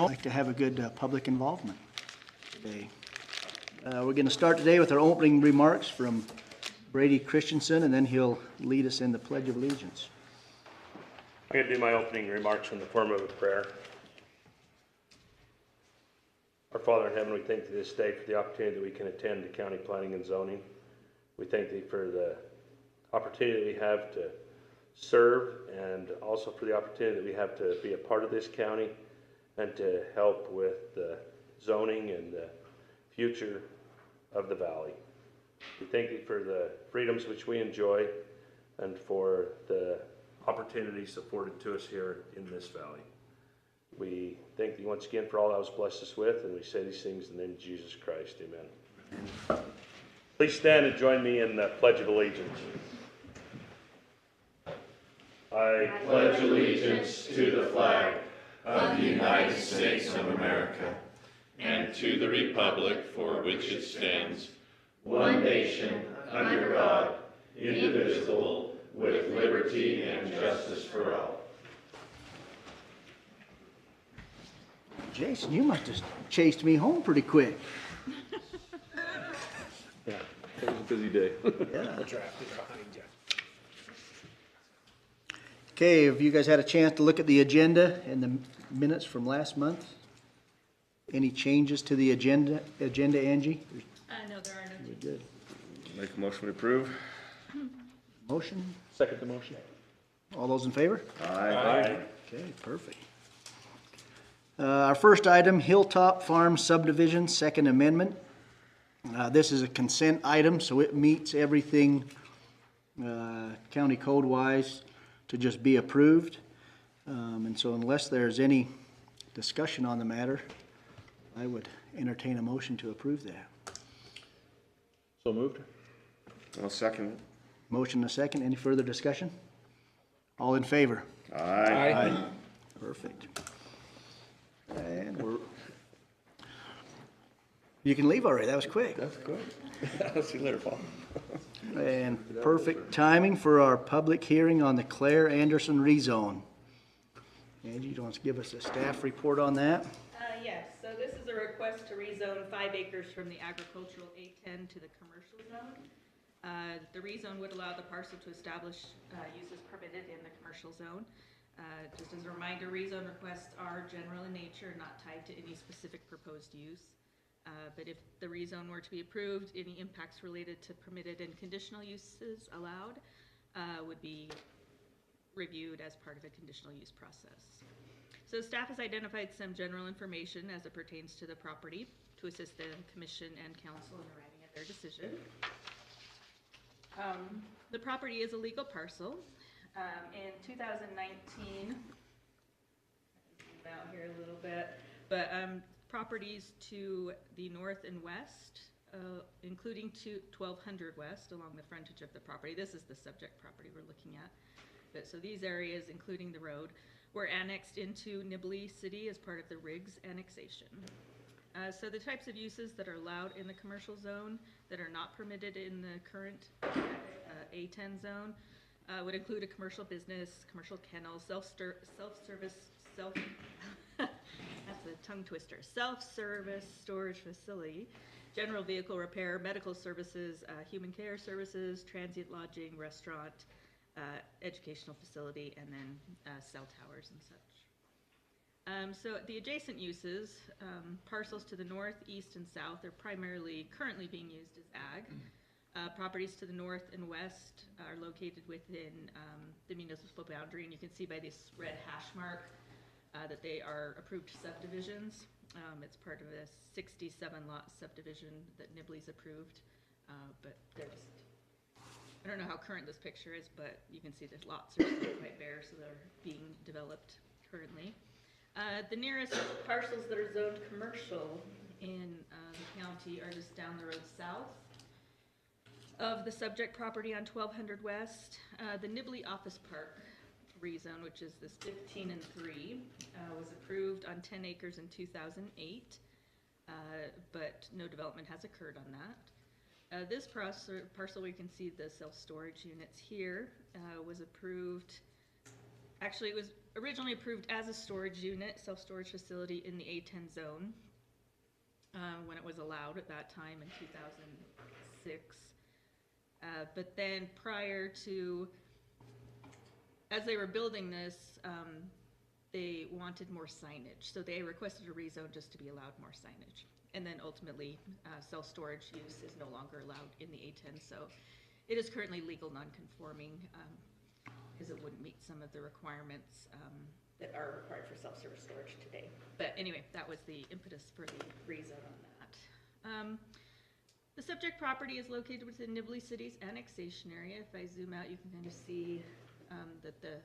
like to have a good public involvement today. We're going to start today with our opening remarks from Brady Christensen, and then he'll lead us in the Pledge of Allegiance. I'm going to do my opening remarks in the form of a prayer. Our Father in heaven, we thank Thee this day for the opportunity that we can attend to county planning and zoning. We thank Thee for the opportunity we have to serve, and also for the opportunity that we have to be a part of this county and to help with the zoning and the future of the valley. We thank Thee for the freedoms which we enjoy and for the opportunities afforded to us here in this valley. We thank Thee once again for all Thou hast blessed us with, and we say these things in the name of Jesus Christ. Amen. Please stand and join me in the Pledge of Allegiance. I pledge allegiance to the flag of the United States of America and to the republic for which it stands, one nation, under God, indivisible, with liberty and justice for all. Jason, you must have chased me home pretty quick. Yeah, it was a busy day. Yeah. Okay, have you guys had a chance to look at the agenda and the minutes from last month? Any changes to the agenda, Angie? No, there are no changes. Good. Make a motion to approve. Motion? Second the motion. All those in favor? Aye. Okay, perfect. Our first item, Hilltop Farm Subdivision, Second Amendment. This is a consent item, so it meets everything county code-wise to just be approved. And so unless there's any discussion on the matter, I would entertain a motion to approve that. So moved. I'll second it. Motion and a second. Any further discussion? All in favor? Aye. Perfect. And you can leave already. That was quick. That's good. I'll see you later, Paul. And perfect timing for our public hearing on the Claire Anderson rezone. Angie, you want to give us a staff report on that? Yes, so this is a request to rezone 5 acres from the agricultural A10 to the commercial zone. The rezone would allow the parcel to establish uses permitted in the commercial zone. Just as a reminder, rezone requests are general in nature, not tied to any specific proposed use. But if the rezone were to be approved, any impacts related to permitted and conditional uses allowed would be reviewed as part of a conditional use process. So staff has identified some general information as it pertains to the property to assist the commission and council in arriving at their decision. The property is a legal parcel. In 2019, out here a little bit, but properties to the north and west, including to 1200 West along the frontage of the property. This is the subject property we're looking at. But so these areas, including the road, were annexed into Nibley City as part of the Riggs annexation. So the types of uses that are allowed in the commercial zone that are not permitted in the current A10 zone would include a commercial business, commercial kennel, self-service, that's a tongue twister, self-service storage facility, general vehicle repair, medical services, human care services, transient lodging, restaurant, educational facility, and then cell towers and such. So the adjacent uses, parcels to the north, east, and south are primarily currently being used as ag. Properties to the north and west are located within the municipal boundary, and you can see by this red hash mark that they are approved subdivisions. It's part of a 67-lot subdivision that Nibley's approved, but they're just, I don't know how current this picture is, but you can see the lots are still quite bare, so they're being developed currently. The nearest parcels that are zoned commercial in the county are just down the road south of the subject property on 1200 West. The Nibley Office Park rezone, which is this 15 and 3, was approved on 10 acres in 2008, but no development has occurred on that. This parcel, we can see the self-storage units here, was approved Actually, it was originally approved as a storage unit, self-storage facility in the A10 zone, when it was allowed at that time in 2006. But then prior to, as they were building this, they wanted more signage. So they requested a rezone just to be allowed more signage. And then ultimately, self-storage use is no longer allowed in the A10. So it is currently legal non-conforming, because it wouldn't meet some of the requirements that are required for self-service storage today. But anyway, that was the impetus for the rezone on that. The subject property is located within Nibley City's annexation area. If I zoom out, you can kind of see that the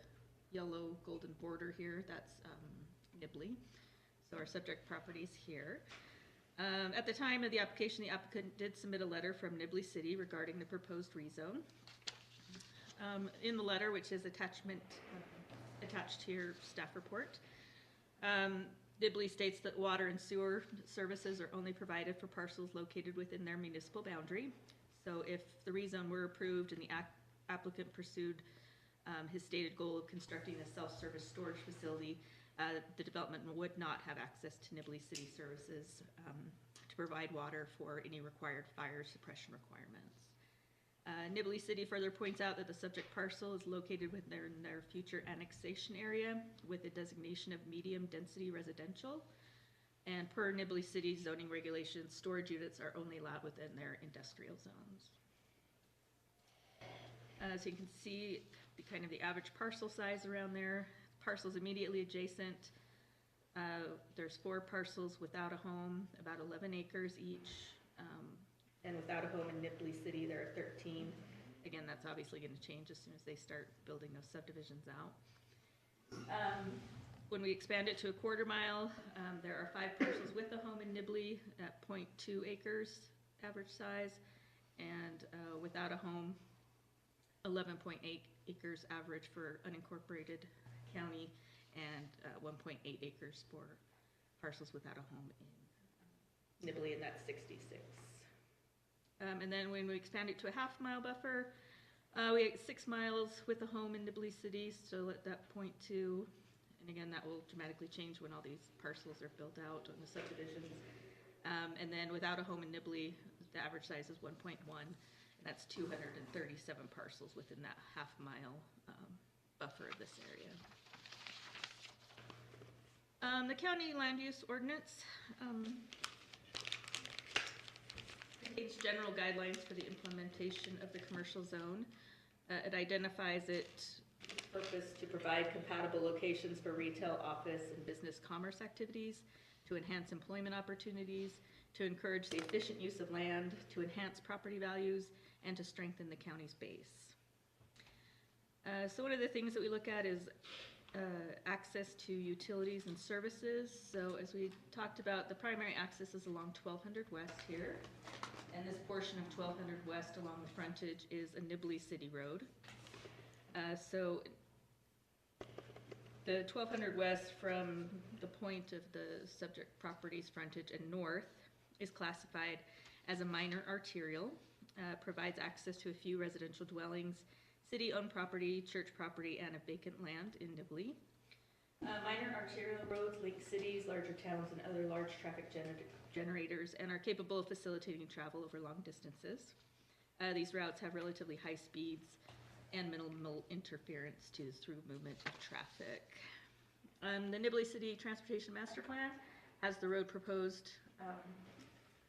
yellow golden border here, that's Nibley. So our subject property is here. At the time of the application, the applicant did submit a letter from Nibley City regarding the proposed rezone. In the letter, which is attachment attached to your staff report, Nibley states that water and sewer services are only provided for parcels located within their municipal boundary. So if the rezone were approved and the applicant pursued his stated goal of constructing a self-service storage facility, the development would not have access to Nibley City services to provide water for any required fire suppression requirements. Nibley City further points out that the subject parcel is located within their future annexation area with a designation of medium density residential. And per Nibley City zoning regulations, storage units are only allowed within their industrial zones. So you can see the average parcel size around there. Parcels immediately adjacent. There's 4 parcels without a home, about 11 acres each. And without a home in Nibley City, there are 13. Again, that's obviously going to change as soon as they start building those subdivisions out. When we expand it to a quarter mile, there are 5 parcels with a home in Nibley at 0.2 acres average size, and without a home, 11.8 acres average for unincorporated county, and 1.8 acres for parcels without a home in Nibley, and that's 66. And then when we expand it to a half-mile buffer, we get 6 miles with a home in Nibley City, still at that 0.2. And again, that will dramatically change when all these parcels are built out on the subdivisions. And then without a home in Nibley, the average size is 1.1. And that's 237 parcels within that half-mile buffer of this area. The county land use ordinance contains general guidelines for the implementation of the commercial zone. It identifies its purpose to provide compatible locations for retail, office, and business commerce activities, to enhance employment opportunities, to encourage the efficient use of land, to enhance property values, and to strengthen the county's base. So one of the things that we look at is access to utilities and services. So as we talked about, the primary access is along 1200 West here. And this portion of 1200 West along the frontage is a Nibley City road. So the 1200 West from the point of the subject property's frontage and north is classified as a minor arterial, provides access to a few residential dwellings, city-owned property, church property, and a vacant land in Nibley. Minor arterial roads link cities, larger towns, and other large traffic generators and are capable of facilitating travel over long distances. These routes have relatively high speeds and minimal interference to the through movement of traffic. The Nibley City Transportation Master Plan has the road proposed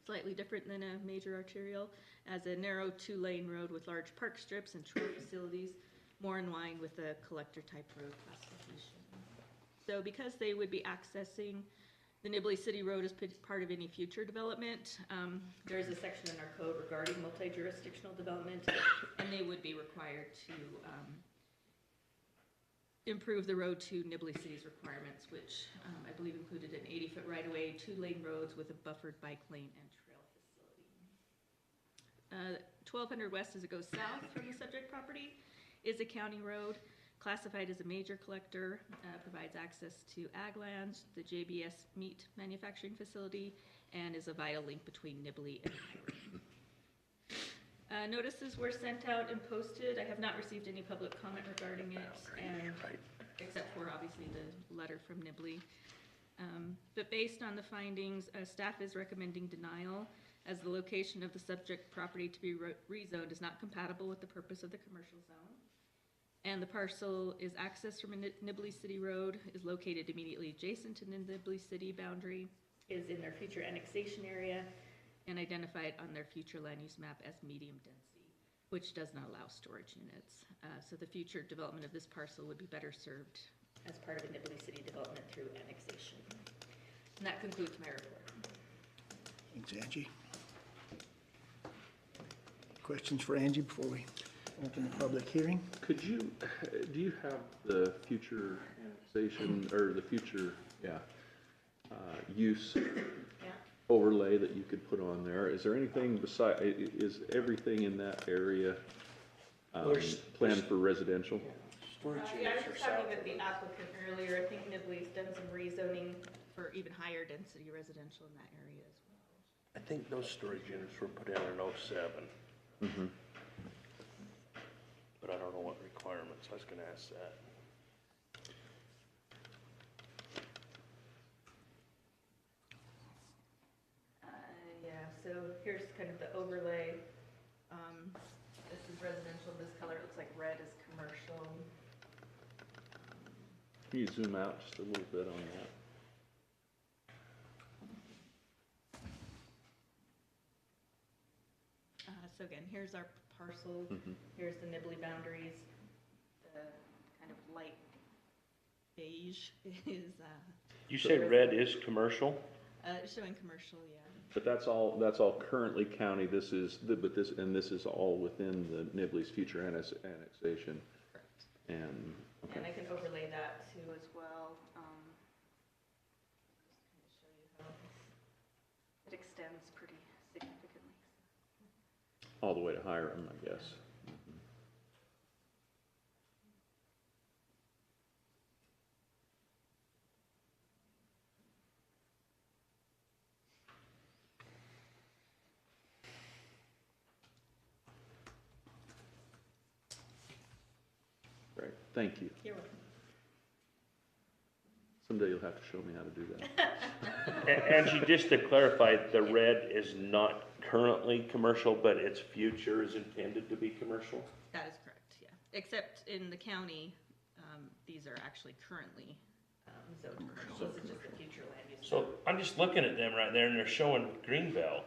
slightly different than a major arterial, as a narrow 2-lane road with large park strips and trail facilities, more in line with a collector type road classification. So because they would be accessing the Nibley City Road as part of any future development, there is a section in our code regarding multi-jurisdictional development, and they would be required to improve the road to Nibley City's requirements, which I believe included an 80-foot right-of-way, 2-lane roads with a buffered bike lane and trail facility. 1200 West, as it goes south from the subject property, is a county road, classified as a major collector, provides access to ag lands, the JBS meat manufacturing facility, and is a vital link between Nibley and Hiram. Notices were sent out and posted. I have not received any public comment regarding it, and except for obviously the letter from Nibley. But based on the findings, staff is recommending denial as the location of the subject property to be rezoned is not compatible with the purpose of the commercial zone. And the parcel is accessed from Nibley City Road, is located immediately adjacent to the Nibley City boundary, is in their future annexation area, and identified on their future land use map as medium density, which does not allow storage units. So the future development of this parcel would be better served as part of a Nibley City development through annexation. And that concludes my report. Thanks, Angie. Questions for Angie before we open the public hearing? Could you, do you have the future annexation, or the future, use Yeah. overlay that you could put on there? Is there anything beside, is everything in that area planned for residential? Yeah, I was just talking with the applicant earlier. I think Nibley's done some rezoning for even higher density residential in that area as well. I think those storage units were put in '07. But I don't know what requirements. I was gonna ask that. Yeah, so here's kind of the overlay. This is residential, this color looks like red is commercial. Can you zoom out just a little bit on that? So again, here's our parcel, here's the Nibley boundaries. The kind of light beige is, You say red is commercial? showing commercial, yeah. But that's all currently county. This is, but this is all within the Nibley's future annexation. Correct. And, And I okay, can overlay that too as well. Just kind of show you how it extends pretty significantly. all the way to Hiram, I guess. Great, thank you. You're welcome. Someday you'll have to show me how to do that. Angie, just to clarify, the red is not currently commercial, but its future is intended to be commercial? That is correct, yeah. Except in the county, these are actually currently zoned commercial. This is just the future land use. So I'm just looking at them right there and they're showing Greenbelt.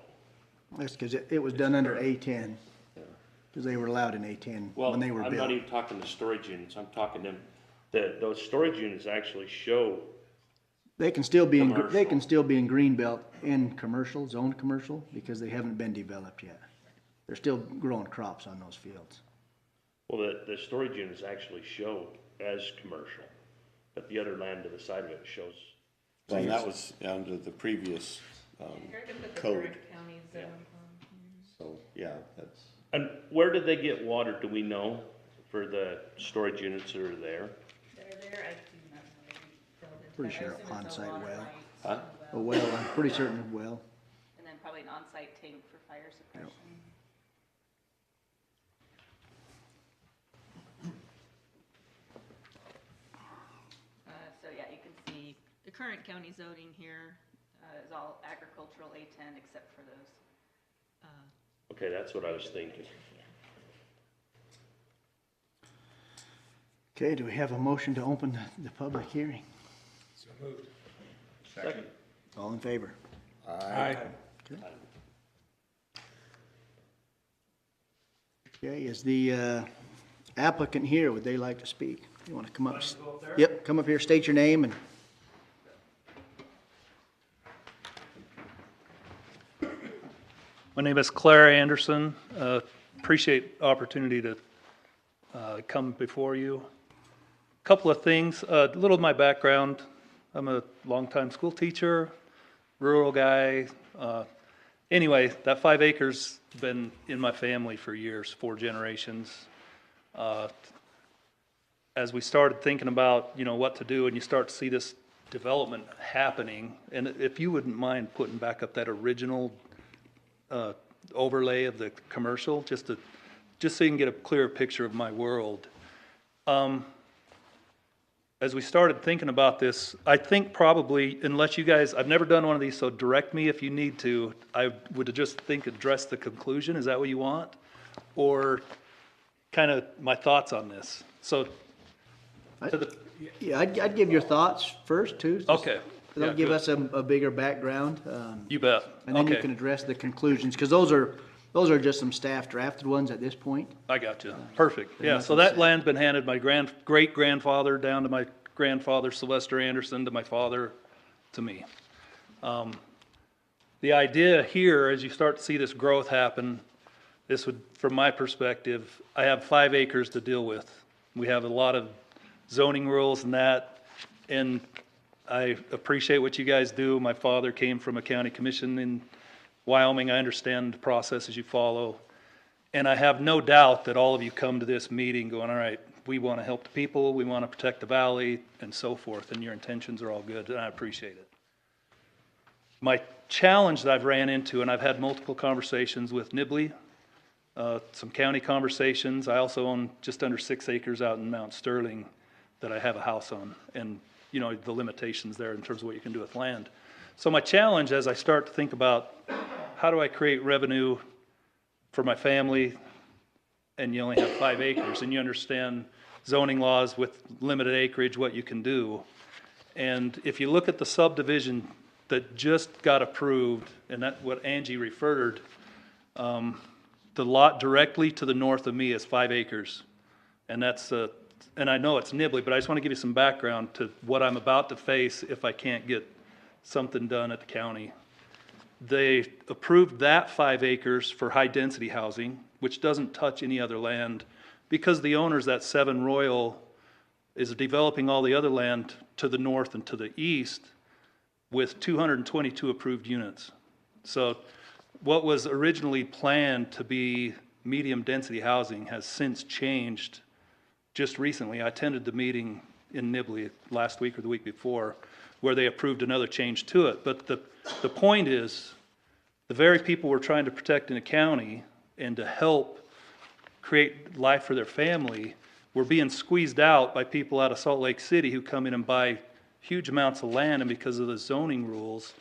That's because it was done under A10, because they were allowed in A10 Well, when they were I'm not built. even talking the storage units, I'm talking them, those storage units actually show, They can still be in, they Commercial. can still be in Greenbelt in commercial, zone commercial, because they haven't been developed yet. They're still growing crops on those fields. well, the storage units actually show as commercial, but the other land to the side of it shows, And that was under the previous, Here I can put the code. current county zone on here. so, yeah, that's, and where did they get water, do we know, for the storage units that are there? They're there, I do not know, maybe filled into Pretty that. I sure assume it's a on-site water well. right, Huh? A well, I'm pretty certain of well. And then probably an on-site tank for fire suppression. So yeah, you can see the current county zoning here is all agricultural A10 except for those. Okay, that's what I was thinking. Okay, do we have a motion to open the public hearing? Second. All in favor? Aye. Okay, is the applicant here? Would they like to speak? You want to come up? Yep, come up here, state your name and. My name is Claire Anderson. Appreciate the opportunity to come before you. Couple of things, a little of my background. I'm a longtime school teacher, rural guy. Anyway, that 5 acres has been in my family for years, 4 generations. As we started thinking about, what to do, and you start to see this development happening, and if you wouldn't mind putting back up that original overlay of the commercial, just so you can get a clearer picture of my world. as we started thinking about this, I think probably, unless you guys, I've never done one of these, so direct me if you need to. I would just think address the conclusion. Is that what you want? Or kind of my thoughts on this? So, to the, Yeah, I'd give your thoughts first too. just- okay. That'll Yeah, give good. us a bigger background, You bet. and then you Okay. can address the conclusions, because those are just some staff drafted ones at this point. I got you. Perfect. Yeah, so nothing that set. land's been handed my great-grandfather down to my grandfather Sylvester Anderson, to my father, to me. The idea here, as you start to see this growth happen, this would, from my perspective, I have 5 acres to deal with. We have a lot of zoning rules and that, and I appreciate what you guys do. My father came from a county commission in Wyoming. I understand the processes you follow. And I have no doubt that all of you come to this meeting going, all right, we want to help the people, we want to protect the valley, and so forth, and your intentions are all good, and I appreciate it. My challenge that I've ran into, and I've had multiple conversations with Nibley, some county conversations. I also own just under 6 acres out in Mount Sterling that I have a house on, and you know, the limitations there in terms of what you can do with land. So my challenge as I start to think about how do I create revenue for my family, and you only have 5 acres, and you understand zoning laws with limited acreage, what you can do. And if you look at the subdivision that just got approved, and that's what Angie referred, the lot directly to the north of me is 5 acres. And that's, and I know it's Nibley, but I just want to give you some background to what I'm about to face if I can't get something done at the county. They approved that 5 acres for high-density housing, which doesn't touch any other land, because the owners, that 7 Royal, is developing all the other land to the north and to the east with 222 approved units. So what was originally planned to be medium-density housing has since changed just recently. I attended the meeting in Nibley last week or the week before, where they approved another change to it. But the point is, the very people we're trying to protect in the county and to help create life for their family, we're being squeezed out by people out of Salt Lake City who come in and buy huge amounts of land, and because of the zoning rules,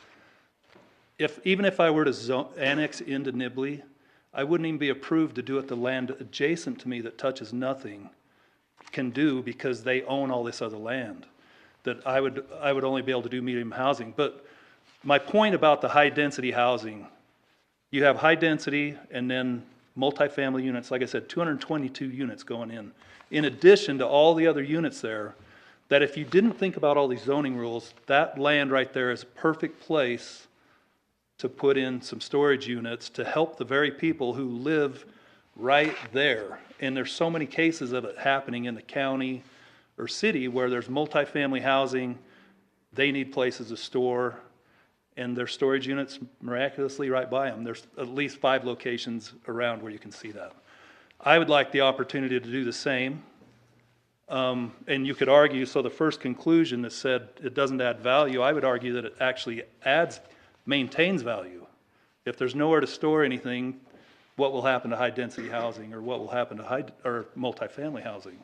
even if I were to annex into Nibley, I wouldn't even be approved to do it. The land adjacent to me that touches nothing can do, because they own all this other land that I would only be able to do medium housing. But my point about the high-density housing, you have high-density and then multifamily units, like I said, 222 units going in addition to all the other units there, that if you didn't think about all these zoning rules, that land right there is a perfect place to put in some storage units to help the very people who live right there. And there's so many cases of it happening in the county or city where there's multifamily housing, they need places to store, and there's storage units miraculously right by them. There's at least 5 locations around where you can see that. I would like the opportunity to do the same. And you could argue, so the first conclusion that said it doesn't add value, I would argue that it actually maintains value. If there's nowhere to store anything, what will happen to high-density housing, or what will happen to multifamily housing?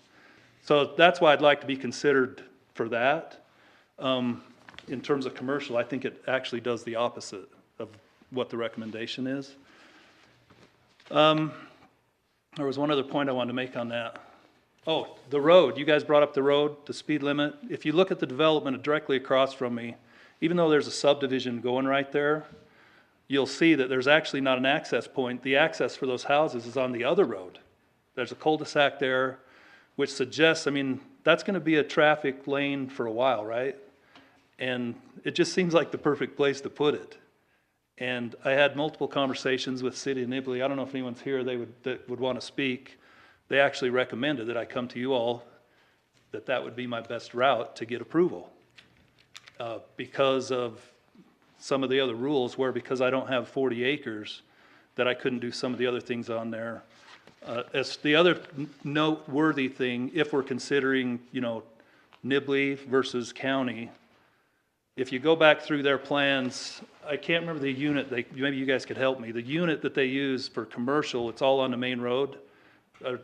So that's why I'd like to be considered for that. In terms of commercial, I think it actually does the opposite of what the recommendation is. There was one other point I wanted to make on that. Oh, the road. You guys brought up the road, the speed limit. If you look at the development directly across from me, even though there's a subdivision going right there, you'll see that there's actually not an access point. The access for those houses is on the other road. There's a cul-de-sac there, which suggests, I mean, that's going to be a traffic lane for a while, right? And it just seems like the perfect place to put it. And I had multiple conversations with City of Nibley. I don't know if anyone's here that would want to speak. They actually recommended that I come to you all, that would be my best route to get approval. Because of some of the other rules, where because I don't have 40 acres, that I couldn't do some of the other things on there. As the other noteworthy thing, if we're considering, Nibley versus county, if you go back through their plans, I can't remember the unit, maybe you guys could help me. The unit that they use for commercial, it's all on the main road,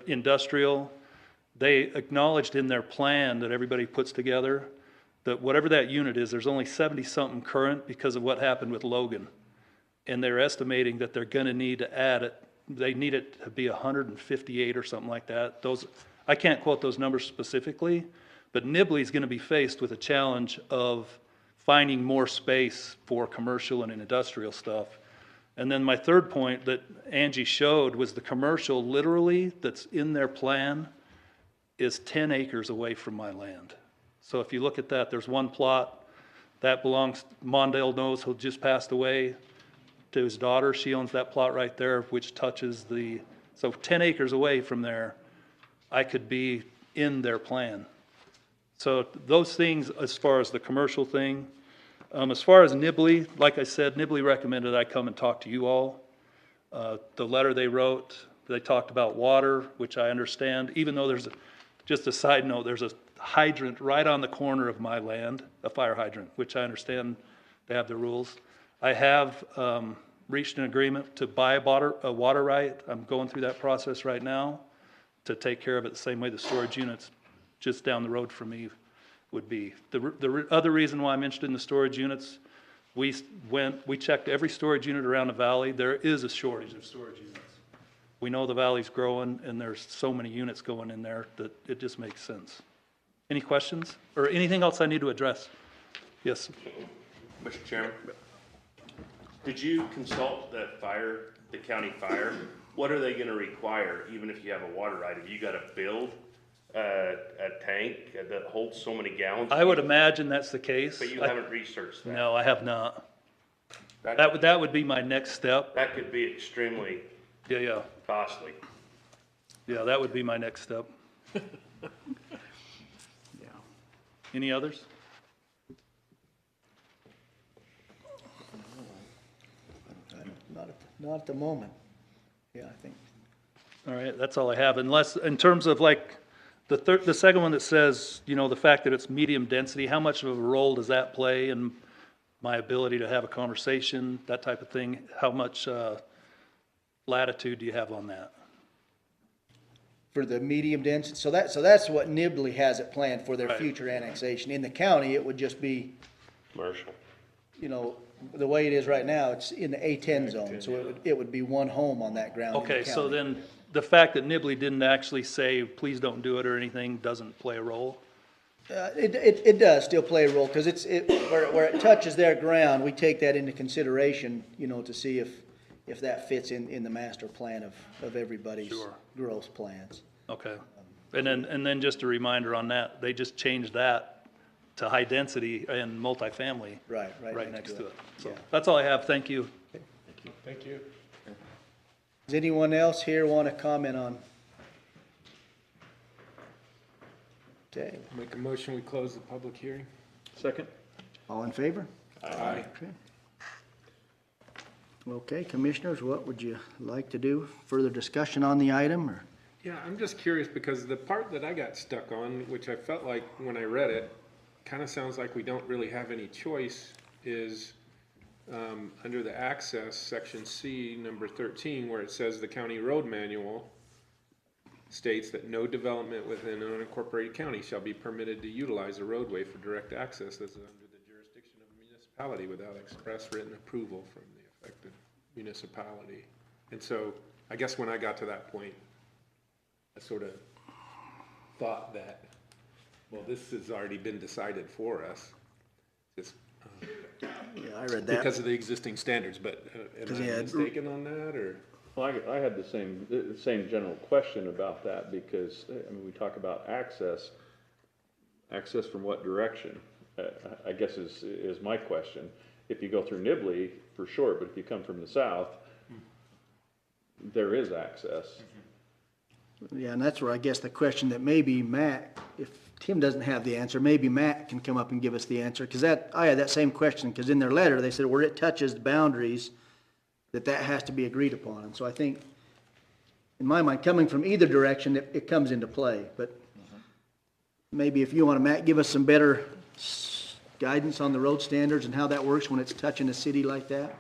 industrial. they acknowledged in their plan that everybody puts together that whatever that unit is, there's only 70-something current because of what happened with Logan. And they're estimating that they're gonna need to add it, they need it to be 158 or something like that. Those, I can't quote those numbers specifically, but Nibley's gonna be faced with a challenge of finding more space for commercial and industrial stuff. And then my third point that Angie showed was the commercial literally that's in their plan is 10 acres away from my land. So if you look at that, there's one plot that belongs, Mondale knows who just passed away, to his daughter. She owns that plot right there, which touches the, so 10 acres away from there, I could be in their plan. So those things, as far as the commercial thing, as far as Nibley, like I said, Nibley recommended I come and talk to you all. The letter they wrote, they talked about water, which I understand, even though there's, just a side note, there's a hydrant right on the corner of my land, a fire hydrant, which I understand they have the rules. I have reached an agreement to buy a water right. I'm going through that process right now to take care of it the same way the storage units just down the road from me would be. The other reason why I'm interested in the storage units, we checked every storage unit around the valley. There is a shortage of storage units. We know the valley's growing and there's so many units going in there that it just makes sense. Any questions or anything else I need to address? Yes. Mr. Chairman, did you consult the county fire? What are they gonna require, even if you have a water right? Have you gotta build a tank that holds so many gallons? I would imagine that's the case. But you haven't researched that? No, I have not. That would be my next step. That could be extremely Yeah, costly. that would be my next step. Yeah. Any others? Not at the moment. Yeah, I think. All right, that's all I have, unless, in terms of like, the second one that says, you know, the fact that it's medium density, how much of a role does that play in my ability to have a conversation, that type of thing? How much latitude do you have on that? For the medium density, so that's what Nibley has it planned for their Right. future annexation. In the county, it would just be, Commercial. you know, the way it is right now, it's in the A10 zone, so it would be one home on that ground in the Okay, so county. then, the fact that Nibley didn't actually say, please don't do it or anything, doesn't play a role? It does still play a role, because where it touches their ground, we take that into consideration, you know, to see if that fits in the master plan of everybody's Sure. growth plans. Okay, and then just a reminder on that, they just changed that to high density and multifamily. Right Next to it. So, Yeah. that's all I have, thank you. Thank you. Does anyone else here want to comment on? Okay, Make a motion, we close the public hearing? Second? all in favor? Aye. Okay, commissioners, what would you like to do? Further discussion on the item, or? Yeah, I'm just curious, because the part that I got stuck on, which I felt like when I read it, kind of sounds like we don't really have any choice, is under the access, section C, number 13, where it says the county road manual states that no development within an unincorporated county shall be permitted to utilize a roadway for direct access that's under the jurisdiction of a municipality without express written approval from the affected municipality. And so, I guess when I got to that point, I sort of thought that, well, this has already been decided for us, just Yeah, I read that. because of the existing standards, but am I yeah, mistaken on that, or? Well, I had the same general question about that, because, I mean, we talk about access from what direction? I guess is my question. If you go through Nibley, for sure, but if you come from the south, there is access. Yeah, and that's where I guess the question that maybe Matt, if Tim doesn't have the answer, maybe Matt can come up and give us the answer, because I had that same question, because in their letter, they said where it touches the boundaries, that has to be agreed upon. And so I think, in my mind, coming from either direction, it comes into play. But maybe if you want to, Matt, give us some better guidance on the road standards and how that works when it's touching a city like that?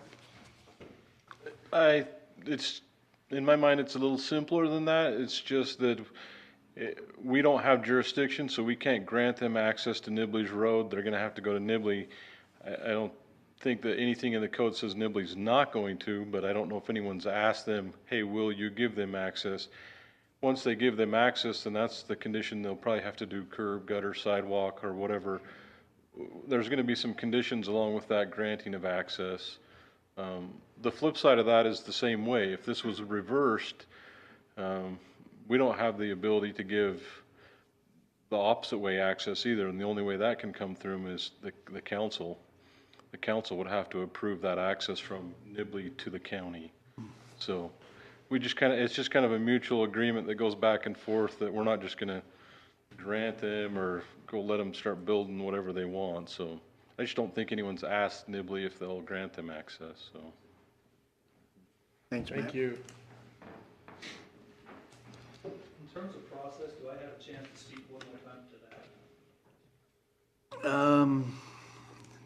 In my mind, it's a little simpler than that. It's just that we don't have jurisdiction, so we can't grant them access to Nibley's Road. They're gonna have to go to Nibley. I don't think that anything in the code says Nibley's not going to, but I don't know if anyone's asked them, hey, will you give them access? Once they give them access, then that's the condition. They'll probably have to do curb, gutter, sidewalk, or whatever. There's gonna be some conditions along with that granting of access. The flip side of that is the same way. If this was reversed, we don't have the ability to give the opposite way access either, and the only way that can come through is the council. The council would have to approve that access from Nibley to the county. So we just it's just kind of a mutual agreement that goes back and forth, that we're not just gonna grant them or go let them start building whatever they want. So I just don't think anyone's asked Nibley if they'll grant them access, so. Thanks, Matt. Thank you. In terms of process, do I have a chance to speak one more time to that?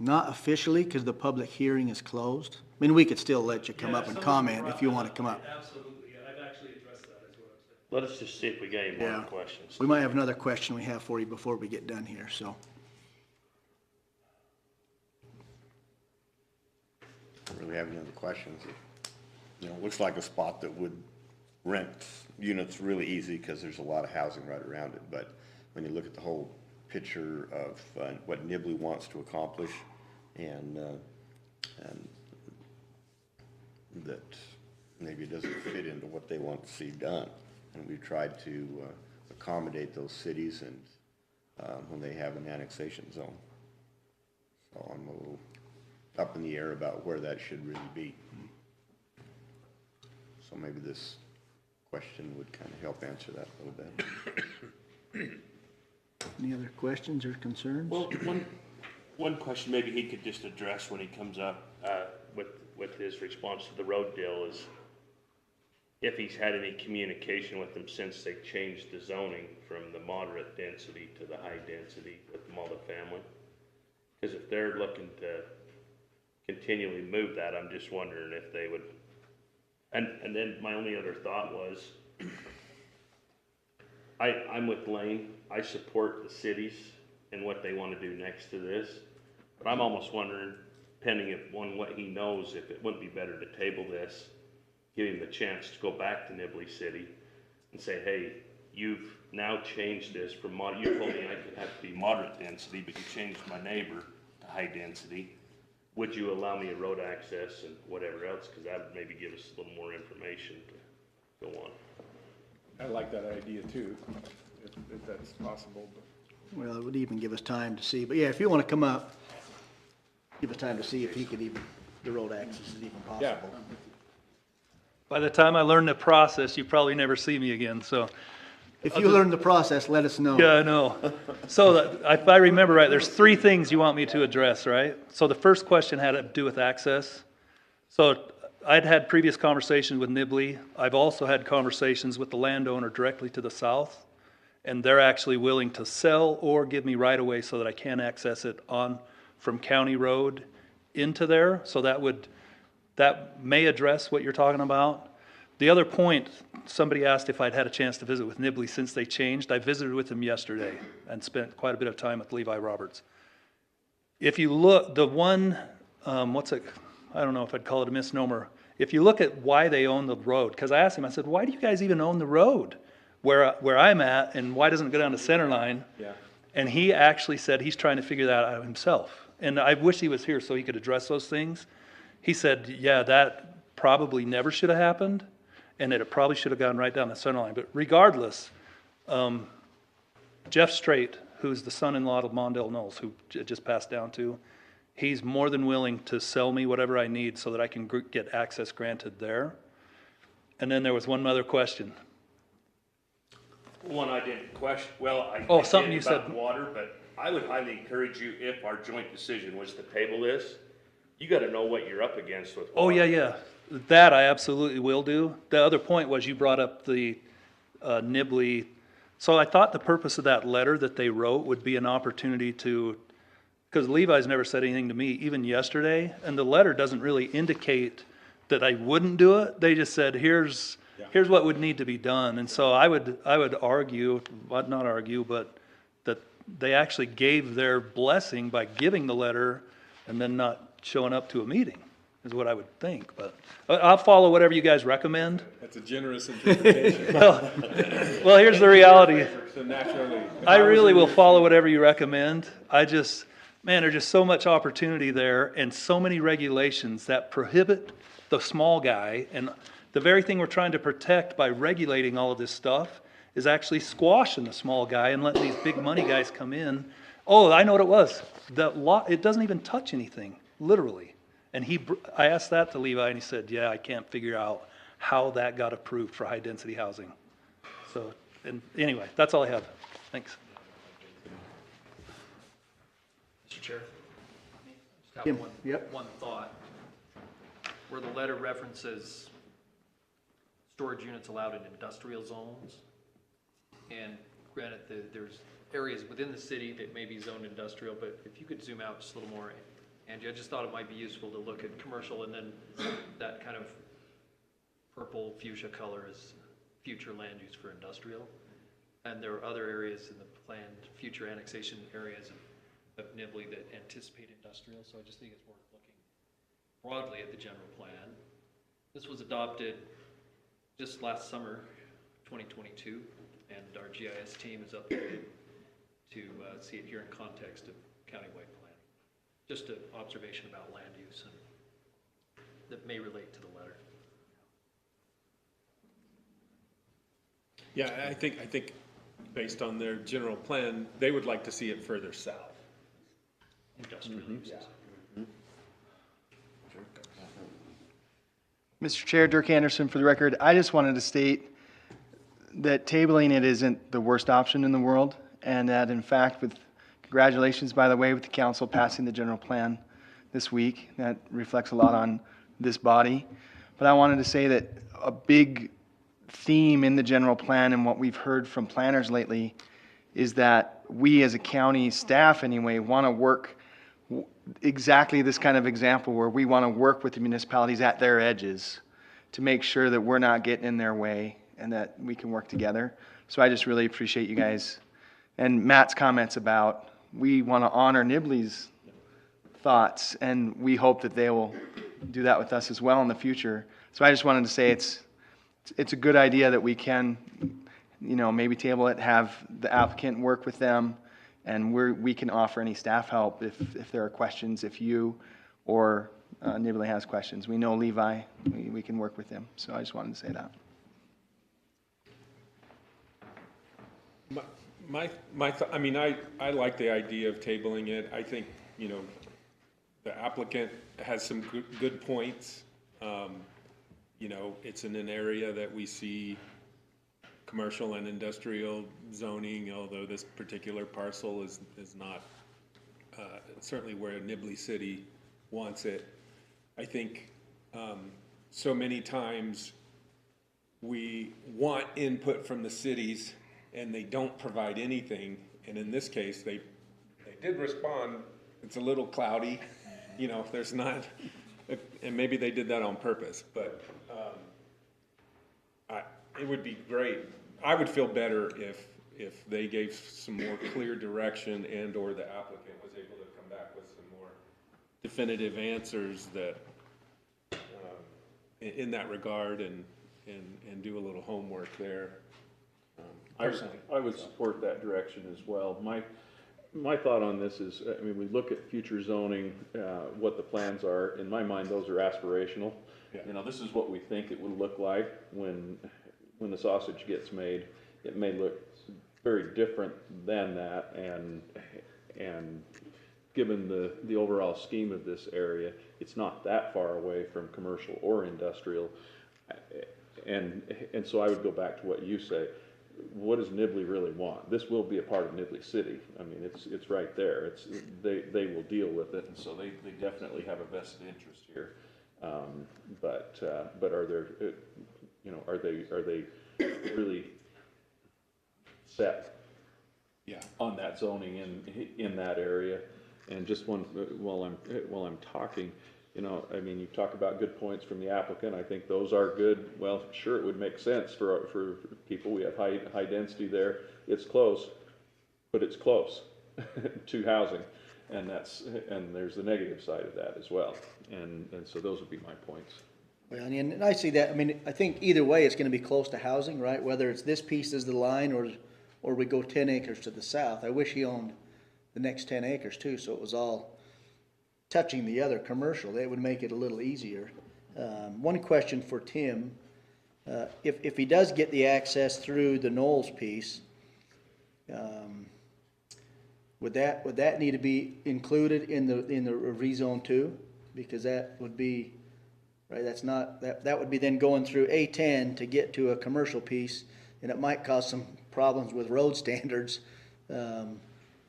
Not officially, because the public hearing is closed. I mean, we could still let you come up and comment if you want to come up. Absolutely, I've actually addressed that, is what I'm saying. Let us just see if we got any Yeah. more questions. We might have another question we have for you before we get done here, so. Don't really have any other questions. It looks like a spot that would rent units really easy because there's a lot of housing right around it. But when you look at the whole picture of what Nibley wants to accomplish, and that maybe it doesn't fit into what they want to see done. And we've tried to accommodate those cities and when they have an annexation zone. So I'm a little up in the air about where that should really be. So maybe this question would kind of help answer that a little bit. Any other questions or concerns? Well, one question maybe he could just address when he comes up, with his response to the road deal is if he's had any communication with them since they changed the zoning from the moderate density to the high density with the multifamily. Because if they're looking to continually move that, I'm just wondering if they would, and then my only other thought was, I'm with Lane. I support the cities and what they want to do next to this, but I'm almost wondering, depending on what he knows, if it wouldn't be better to table this, give him the chance to go back to Nibley City and say, hey, you've now changed this from you told me I could have to be moderate density, but you changed my neighbor to high density. Would you allow me a road access and whatever else? Because that would maybe give us a little more information to go on. I like that idea too, if that's possible. Well, it would even give us time to see, but yeah, if you want to come up, give us time to see if he could even, the road access is even Yeah. possible. By the time I learn the process, you probably never see me again, so. If you learn the process, let us know. Yeah, I know. So if I remember right, there's 3 things you want me to address, right? So the first question had to do with access. So I'd had previous conversations with Nibley. I've also had conversations with the landowner directly to the south, and they're actually willing to sell or give me right of way so that I can access it on from County Road into there. So that may address what you're talking about. The other point, somebody asked if I'd had a chance to visit with Nibley since they changed. I visited with them yesterday and spent quite a bit of time with Levi Roberts. If you look, the one, I don't know if I'd call it a misnomer. If you look at why they own the road, because I asked him, I said, why do you guys even own the road where I'm at, and why doesn't it go down to center line? Yeah. And he actually said he's trying to figure that out himself. And I wish he was here so he could address those things. He said, yeah, that probably never should have happened, and that it probably should have gone right down the center line. But regardless, Jeff Strait, who's the son-in-law of Mondale Knowles, who just passed down to, he's more than willing to sell me whatever I need so that I can get access granted there. And then there was one other question. One I didn't question, Something you said. Water, but I would highly encourage you, if our joint decision was to table this, you gotta know what you're up against with water. Oh, yeah. That I absolutely will do. The other point was you brought up the Nibley. So I thought the purpose of that letter that they wrote would be an opportunity to, because Levi's never said anything to me, even yesterday, and the letter doesn't really indicate that I wouldn't do it. They just said, here's here's what would need to be done. And so I would argue, well, not argue, but that they actually gave their blessing by giving the letter and then not showing up to a meeting, is what I would think. But I'll follow whatever you guys recommend. That's a generous interpretation. Well, here's the reality. So naturally. I really will follow whatever you recommend. Man, there's just so much opportunity there and so many regulations that prohibit the small guy. And the very thing we're trying to protect by regulating all of this stuff is actually squashing the small guy and letting these big money guys come in. Oh, I know what it was. It doesn't even touch anything, literally. And I asked that to Levi and he said, yeah, I can't figure out how that got approved for high density housing. So, and anyway, that's all I have. Thanks. Mr. Chair? Just Kim, have yep. one thought. Where the letter references storage units allowed in industrial zones, and granted, there's areas within the city that may be zoned industrial, but if you could zoom out just a little more, Angie, I just thought it might be useful to look at commercial, and then that kind of purple fuchsia color is future land use for industrial. And there are other areas in the planned future annexation areas of Nibley that anticipate industrial, so I just think it's worth looking broadly at the general plan. This was adopted just last summer, 2022, and our GIS team is updated to see it here in context of countywide plan. Just an observation about land use and that may relate to the letter. Yeah, I think based on their general plan, they would like to see it further south. Industrial uses. Mr. Chair, Dirk Anderson for the record. I just wanted to state that tabling it isn't the worst option in the world, and that in fact, with congratulations, by the way, with the council passing the general plan this week. That reflects a lot on this body. But I wanted to say that a big theme in the general plan and what we've heard from planners lately is that we as a county staff anyway want to work exactly this kind of example where we want to work with the municipalities at their edges to make sure that we're not getting in their way and that we can work together. So I just really appreciate you guys and Matt's comments about we want to honor Nibley's thoughts, and we hope that they will do that with us as well in the future. So I just wanted to say it's a good idea that we can, maybe table it, have the applicant work with them, and we can offer any staff help if there are questions, if you or Nibley has questions. We know Levi, we can work with him. So I just wanted to say that. I like the idea of tabling it. I think, the applicant has some good points. It's in an area that we see commercial and industrial zoning, although this particular parcel is not certainly where Nibley City wants it. I think so many times we want input from the cities and they don't provide anything. And in this case, they did respond. It's a little cloudy, there's not, and maybe they did that on purpose, but it would be great. I would feel better if they gave some more clear direction and or the applicant was able to come back with some more definitive answers that in that regard and do a little homework there. Personally, I would support that direction as well. My thought on this is, we look at future zoning, what the plans are. In my mind, those are aspirational. Yeah. This is what we think it would look like when the sausage gets made. It may look very different than that, and given the overall scheme of this area, it's not that far away from commercial or industrial. And so I would go back to what you say. What does Nibley really want? This will be a part of Nibley City. It's right there. They will deal with it, and so they definitely have a vested interest here. But are there, are they really set on that zoning in that area? And just one while I'm talking, You know, I mean, you talk about good points from the applicant, I think those are good. Well, sure, it would make sense for people, we have high density there, it's close, but it's close to housing. And there's the negative side of that as well. And so those would be my points. Well, and I see that, I mean, I think either way, it's gonna be close to housing, right? Whether it's this piece is the line or we go 10 acres to the south. I wish he owned the next 10 acres too, so it was all touching the other commercial. That would make it a little easier. One question for Tim, if he does get the access through the Knowles piece, would that need to be included in the rezone too? Because that would be, right, that would be then going through A10 to get to a commercial piece, and it might cause some problems with road standards.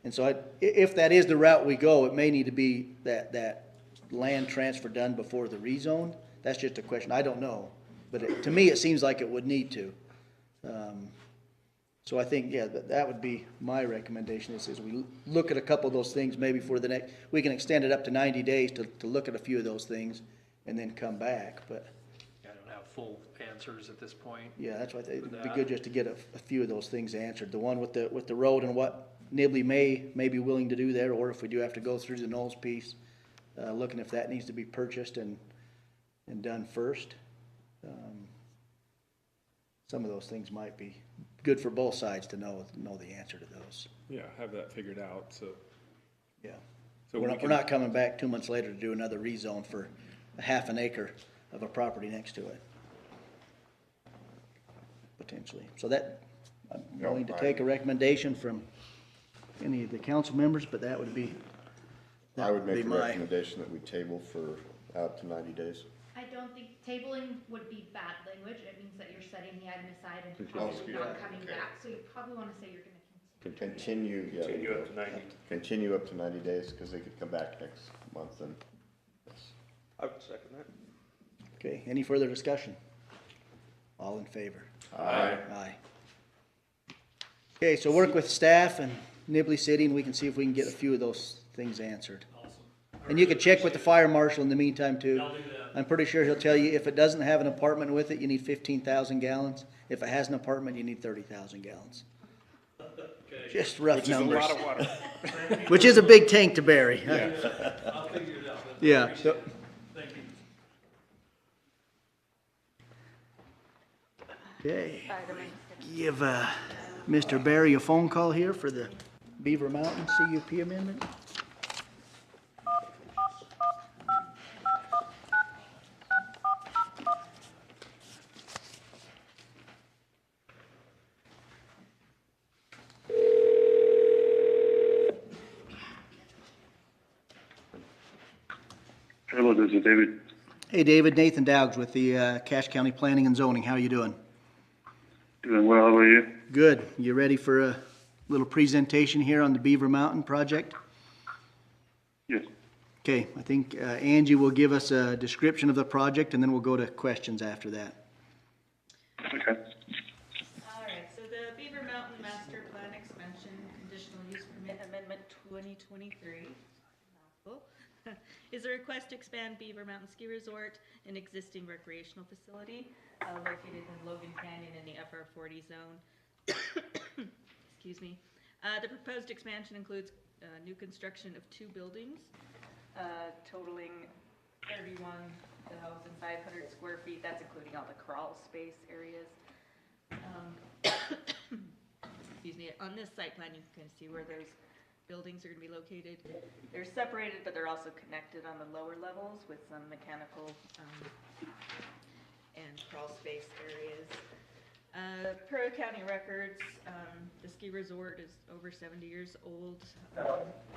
And so if that is the route we go, it may need to be that land transfer done before the rezone. That's just a question. I don't know. But to me, it seems like it would need to. So I think, yeah, that would be my recommendation is we look at a couple of those things maybe for the next, we can extend it up to 90 days to look at a few of those things and then come back. But I don't have full answers at this point. yeah, that's why it would be good just to get a few of those things answered. The one with the road and what Nibley may be willing to do there, or if we do have to go through the Knowles piece, looking if that needs to be purchased and done first. Some of those things might be good for both sides to know the answer to those. Yeah, have that figured out, so. Yeah. So We're not coming back 2 months later to do another rezone for a half an acre of a property next to it. Potentially. So that, I'm willing to take a recommendation from any of the council members, but that would be, I would make a my, recommendation that we table for out to 90 days. I don't think tabling would be bad language. It means that you're setting the item aside and Oh, probably not coming back. So you probably want to say you're going to Continue, yeah. Continue up to 90. Continue up to 90 days, because they could come back next month and. I would second that. okay, any further discussion? All in favor? Aye. Aye. Okay, so work with staff and Nibley City and we can see if we can get a few of those things answered. And you can check with the fire marshal in the meantime too. I'll do that. I'm pretty sure he'll tell you if it doesn't have an apartment with it, you need 15,000 gallons. If it has an apartment, you need 30,000 gallons. Okay. Just rough numbers. Which is a lot of water. Which is a big tank to bury. I'll figure it out. but Yeah. appreciate it. Thank you. Okay. Give Mr. Barry a phone call here for the Beaver Mountain CUP amendment. Hello, this is David. Hey, David, Nathan Dowgs with the Cache County Planning and Zoning. How are you doing? Doing well, how about you? Good. You ready for a little presentation here on the Beaver Mountain project? Yes. Okay, I think Angie will give us a description of the project and then we'll go to questions after that. Okay. All right, so the Beaver Mountain Master Plan Expansion Conditional Use Permit Amendment 2023 mouthful, is a request to expand Beaver Mountain Ski Resort, an existing recreational facility located in Logan Canyon in the upper 40 zone. Excuse me. The proposed expansion includes new construction of 2 buildings totaling 31,500 square feet. That's including all the crawl space areas. Excuse me. On this site plan, you can kind of see where those buildings are going to be located. They're separated, but they're also connected on the lower levels with some mechanical and crawl space areas. Per county records, the ski resort is over 70 years old.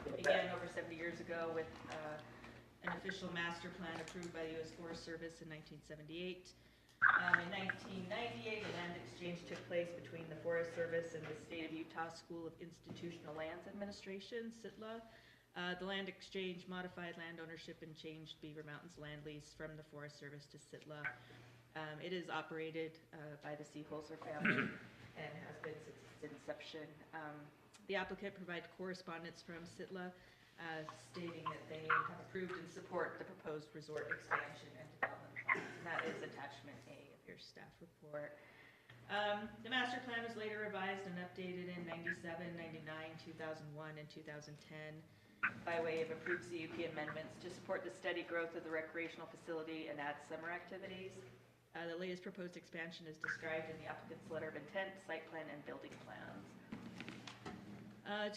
It began over 70 years ago with an official master plan approved by the U.S. Forest Service in 1978. In 1998, a land exchange took place between the Forest Service and the State of Utah School of Institutional Lands Administration, SITLA. The land exchange modified land ownership and changed Beaver Mountain's land lease from the Forest Service to SITLA. It is operated by the Seeholzer family and has been since its inception. The applicant provided correspondence from SITLA stating that they have approved and support the proposed resort expansion and development plans. And that is attachment A of your staff report. The master plan was later revised and updated in 97, 99, 2001, and 2010 by way of approved CUP amendments to support the steady growth of the recreational facility and add summer activities. The latest proposed expansion is described in the applicant's letter of intent, site plan, and building plans.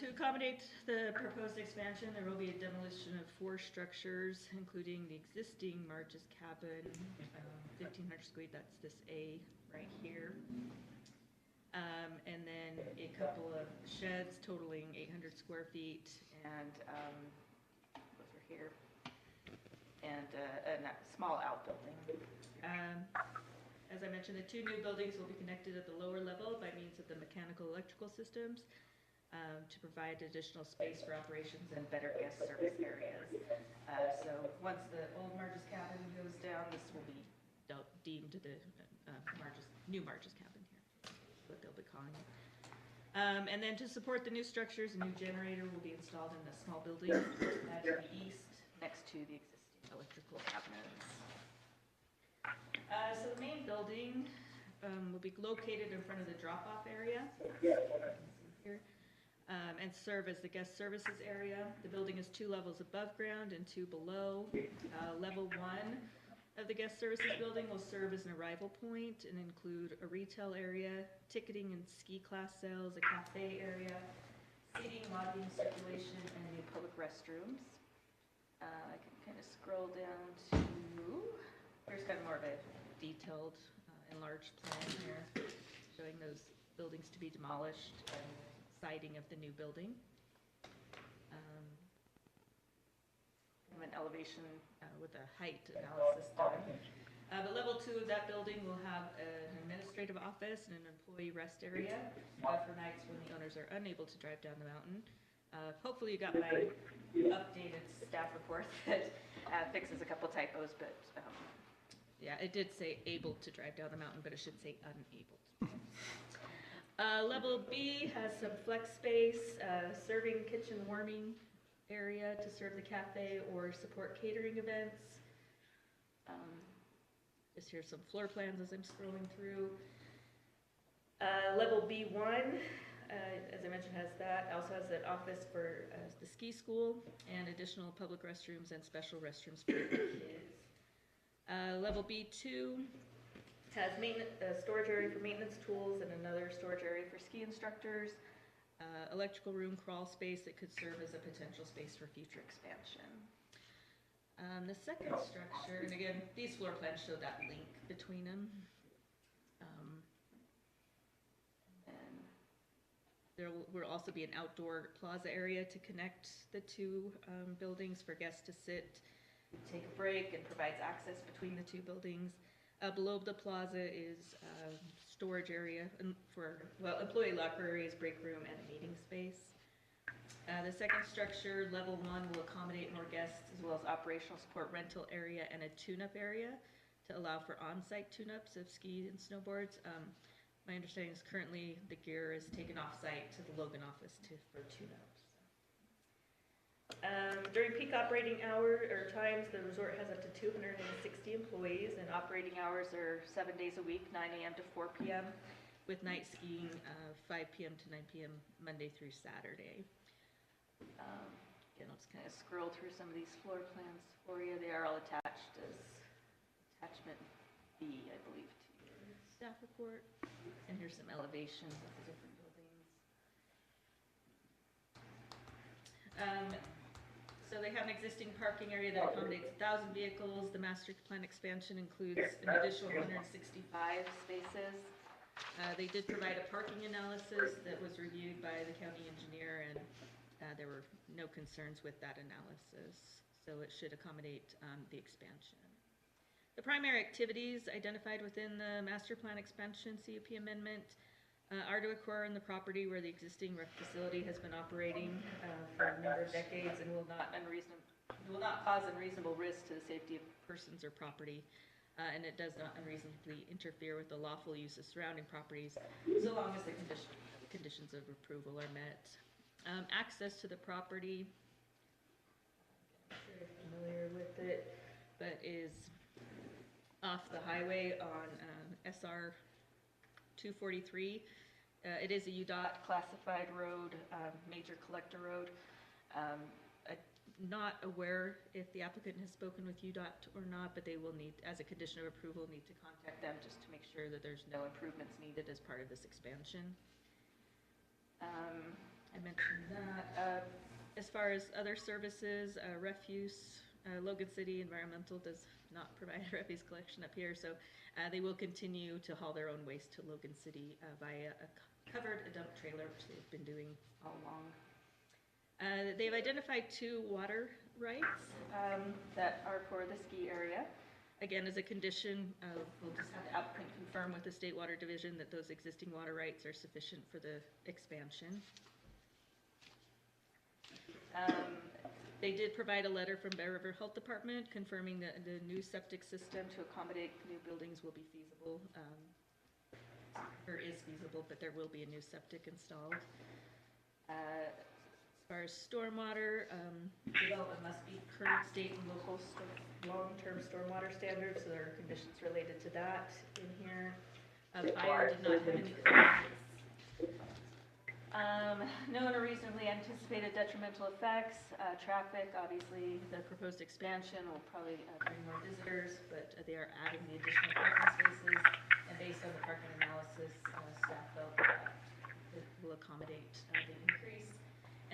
To accommodate the proposed expansion, there will be a demolition of 4 structures, including the existing Marge's Cabin, 1,500 square, that's this A right here. And then a couple of sheds totaling 800 square feet, and those are here, and a small outbuilding. As I mentioned, the 2 new buildings will be connected at the lower level by means of the mechanical electrical systems to provide additional space for operations and better guest service areas. So once the old Marge's Cabin goes down, this will be deemed the new Marge's Cabin here, what they'll be calling it. And then to support the new structures, a new generator will be installed in the small building to the east next to the existing electrical cabinets. So the main building will be located in front of the drop-off area here, and serve as the guest services area. The building is 2 levels above ground and 2 below. Level 1 of the guest services building will serve as an arrival point and include a retail area, ticketing and ski class sales, a cafe area, seating, lobbying, circulation, and new public restrooms. I can kind of scroll down to, here's kind of more of a detailed, enlarged plan here, showing those buildings to be demolished and siding of the new building. An elevation with a height analysis done. But level 2 of that building will have an administrative office and an employee rest area for nights when the owners are unable to drive down the mountain. Hopefully you got my updated staff report that fixes a couple typos, but yeah, it did say able to drive down the mountain, but it should say unable to. Level B has some flex space, serving, kitchen, warming area to serve the cafe or support catering events. Just here's some floor plans as I'm scrolling through. Level B1, as I mentioned, has that. Also has an office for the ski school and additional public restrooms and special restrooms for the kids. Level B2 has a storage area for maintenance tools and another storage area for ski instructors. Electrical room, crawl space that could serve as a potential space for future expansion. The second structure, and again, these floor plans show that link between them. And there will also be an outdoor plaza area to connect the 2 buildings for guests to sit, take a break, and provides access between the 2 buildings. Below the plaza is storage area for, well, employee locker areas, break room, and a meeting space. The second structure, level 1, will accommodate more guests as well as operational support rental area and a tune-up area to allow for on-site tune-ups of ski and snowboards. My understanding is currently the gear is taken off-site to the Logan office for tune-ups. During peak operating times, the resort has up to 260 employees, and operating hours are 7 days a week, 9 a.m. to 4 p.m., with night skiing 5 p.m. to 9 p.m. Monday through Saturday. Again, I'll just kind of scroll through some of these floor plans for you. They are all attached as attachment B, I believe, to your staff report. And here's some elevations of the different buildings. So they have an existing parking area that accommodates 1,000 vehicles. The master plan expansion includes an additional 165 spaces. They did provide a parking analysis that was reviewed by the county engineer, and there were no concerns with that analysis. So it should accommodate the expansion. The primary activities identified within the master plan expansion CUP amendment are to occur in the property where the existing rec facility has been operating for a number of decades and will not cause unreasonable risk to the safety of persons or property, and it does not unreasonably interfere with the lawful use of surrounding properties so long as the conditions of approval are met. Access to the property sure you're familiar with it, but is off the highway on SR 243. It is a UDOT classified road, major collector road. I'm not aware if the applicant has spoken with UDOT or not, but they will need, as a condition of approval, need to contact them just to make sure that there's no improvements needed as part of this expansion. I mentioned that. As far as other services, refuse, Logan City Environmental does not provide refuse collection up here, so they will continue to haul their own waste to Logan City via a covered dump trailer, which they've been doing all along. They've identified 2 water rights that are for the ski area. Again, as a condition, we'll just have the applicant confirm with the State Water Division that those existing water rights are sufficient for the expansion. They did provide a letter from Bear River Health Department confirming that the new septic system to accommodate new buildings will be feasible, or is feasible, but there will be a new septic installed. As far as stormwater, development must meet current state and local long-term stormwater standards, so there are conditions related to that in here. Fire did not have any known or reasonably anticipated detrimental effects. Traffic, obviously, the proposed expansion will probably bring more visitors, but they are adding the additional parking spaces, and based on the parking analysis, staff felt that it will accommodate the increase.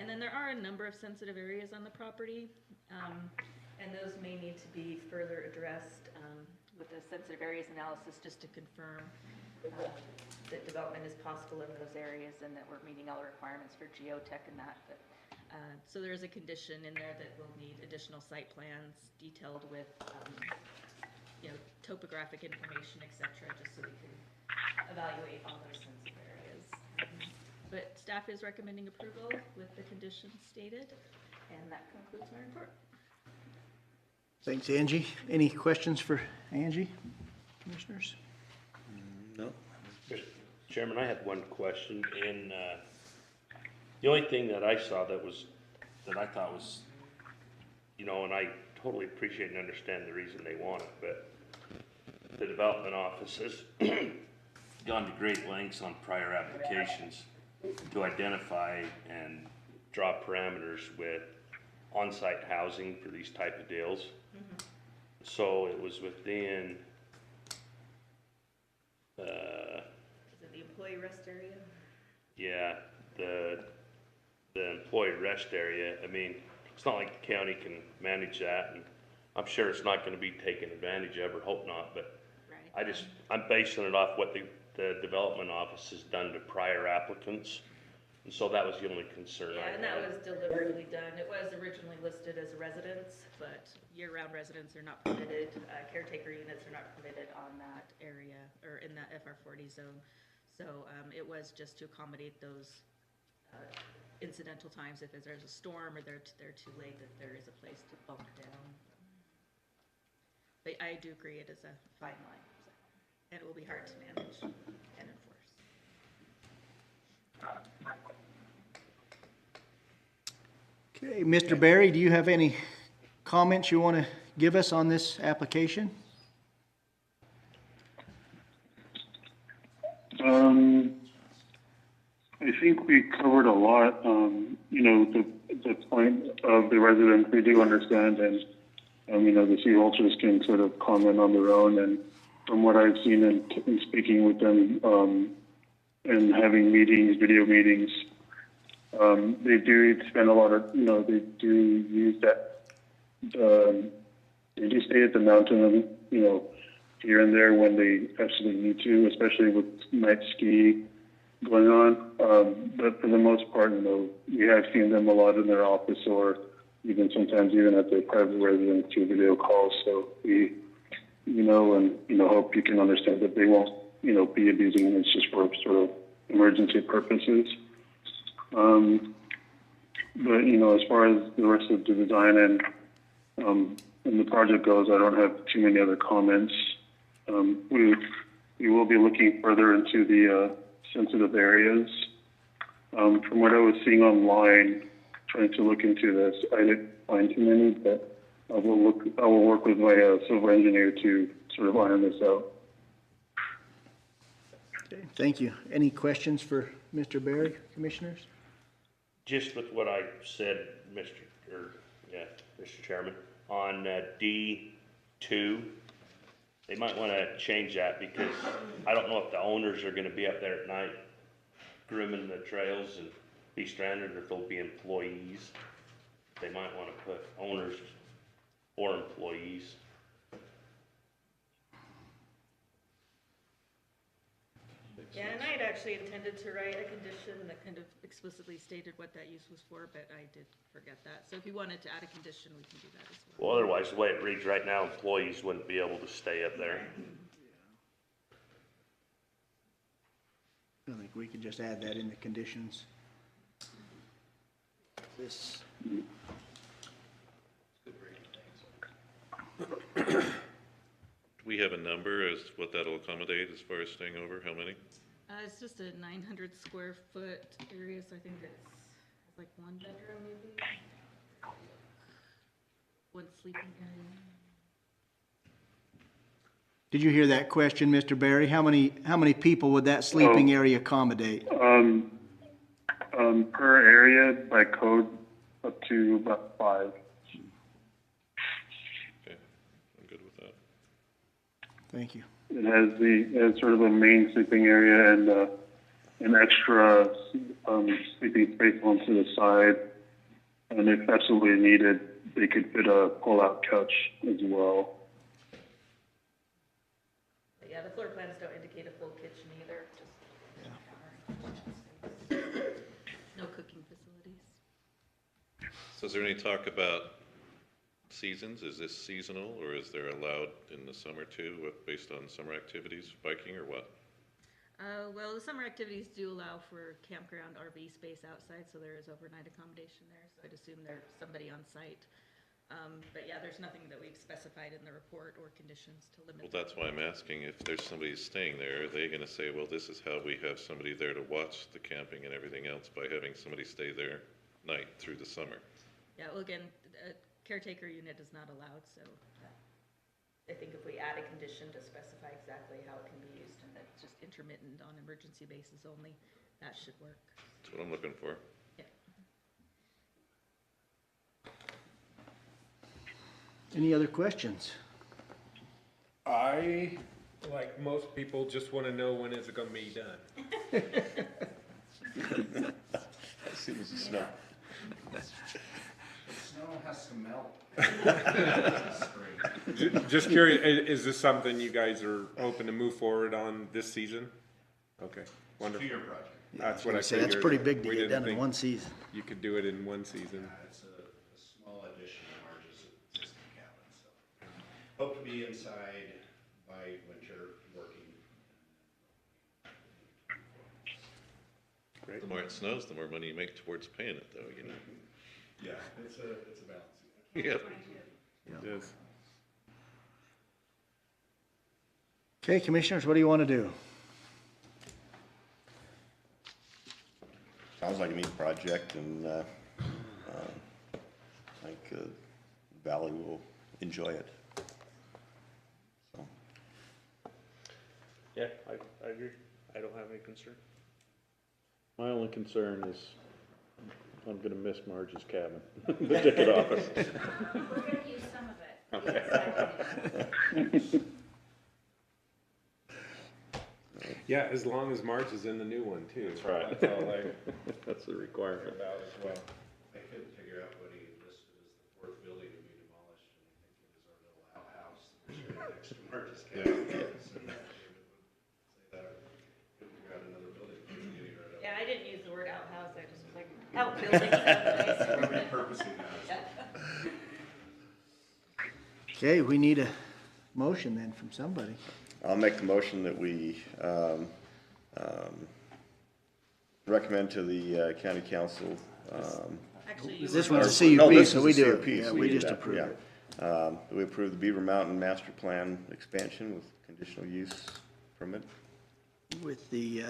And then there are a number of sensitive areas on the property, and those may need to be further addressed with the sensitive areas analysis just to confirm that development is possible in those areas and that we're meeting all the requirements for geotech and that. But, so there is a condition in there that will need additional site plans detailed with topographic information, etc., just so we can evaluate all those sensitive areas. But staff is recommending approval with the conditions stated, and that concludes my report. Thanks, Angie. Any questions for Angie, commissioners? No. Mr. Chairman, I had one question, and the only thing that I saw that I thought was, and I totally appreciate and understand the reason they want it, but the development office has gone to great lengths on prior applications to identify and draw parameters with on-site housing for these type of deals. Mm-hmm. So it was within is it the employee rest area? Yeah, the employee rest area. I mean, it's not like the county can manage that, and I'm sure it's not going to be taken advantage of, or hope not, but right. I'm basing it off what the development office has done to prior applicants, and so that was the only concern I had. And that was deliberately done. It was originally listed as a residence, but year-round residents are not permitted. Caretaker units are not permitted on that area or in that FR40 zone. So it was just to accommodate those incidental times if there's a storm or they're too late, that there is a place to bump down. But I do agree it is a fine line, so, and it will be hard to manage and enforce. Okay, Mr. Barry, do you have any comments you want to give us on this application? I think we covered a lot. The point of the residents, they do understand, and the sea vultures can sort of comment on their own. And from what I've seen in speaking with them and having meetings, video meetings, they do spend a lot of, they do use that. They do stay at the mountain, here and there when they absolutely need to, especially with night ski going on. But for the most part, we have seen them a lot in their office, or even sometimes even at their private residence through video calls. So we, hope you can understand that they won't, be abusing it. It's just for sort of emergency purposes. But as far as the rest of the design and the project goes, I don't have too many other comments. We will be looking further into the sensitive areas. From what I was seeing online, trying to look into this. I didn't find too many, but I will work with my civil engineer to sort of iron this out. Okay, thank you. Any questions for Mr. Barry, commissioners? Just with what I said, Mr. Chairman, on D2, they might want to change that because I don't know if the owners are going to be up there at night grooming the trails and be stranded, or if they'll be employees. They might want to put owners or employees. Yeah, and I had actually intended to write a condition that kind of explicitly stated what that use was for, but I did forget that. So if you wanted to add a condition, we can do that as well. Well, otherwise, the way it reads right now, employees wouldn't be able to stay up there. I think we could just add that in the conditions. This, Do we have a number as what that'll accommodate as far as staying over? How many? It's just a 900 square foot area, so I think it's like one bedroom maybe. One sleeping area. did you hear that question, Mr. Barry? How many people would that sleeping area accommodate? Per area by code up to about 5. Okay, I'm good with that. Thank you. It has sort of a main sleeping area and an extra sleeping space onto the side. And if absolutely needed, they could fit a pull-out couch as well. But yeah, the floor plans don't indicate a full kitchen either, just no cooking facilities. So is there any talk about seasons? Is this seasonal, or is there allowed in the summer too, based on summer activities, biking or what? Well, the summer activities do allow for campground RV space outside, so there is overnight accommodation there. So I'd assume there's somebody on site. But yeah, there's nothing that we've specified in the report or conditions to limit. Well, that's why I'm asking if there's somebody staying there, are they going to say, well, this is how we have somebody there to watch the camping and everything else by having somebody stay there night through the summer? Yeah, well, again, a caretaker unit is not allowed, so I think if we add a condition to specify exactly how it can be used and that it's just intermittent on emergency basis only, that should work. That's what I'm looking for. Yeah. Any other questions? I, like most people, just want to know when is it going to be done. As soon as the snow. Snow has to melt. Just curious, is this something you guys are hoping to move forward on this season? Okay, wonderful. 2-year project. That's what I Say figured. that's pretty big to We get didn't done in think one season. You could do it in one season. It's a small addition to Marge's existing cabin, so hope to be inside by winter working. The more it snows, the more money you make towards paying it though, you know? Yeah, it's a balance. Yeah. It is. Okay, commissioners, what do you want to do? Sounds like a neat project, and I think Valley will enjoy it. So, Yeah, I agree. I don't have any concern. My only concern is I'm gonna miss Marge's cabin, the ticket office. We're gonna use some of it. Yeah, as long as March is in the new one too. That's right. That's all I That's the requirement. care about as well. I couldn't figure out what he listed as the fourth building to be demolished, and I think it was our little outhouse that was right next to Marge's cabin. So, say that, couldn't figure out another building to get it right up. Yeah, I didn't use the word outhouse, I just was like, outbuilding. Nice. We're repurposing that. Okay, we need a motion then from somebody. I'll make the motion that we recommend to the county council. Actually, This you one's were- a No, CUP, this so is we a do it. CUP, Yeah, so we we do just that, approve yeah. it. We approve the Beaver Mountain Master Plan expansion with conditional use permit. With the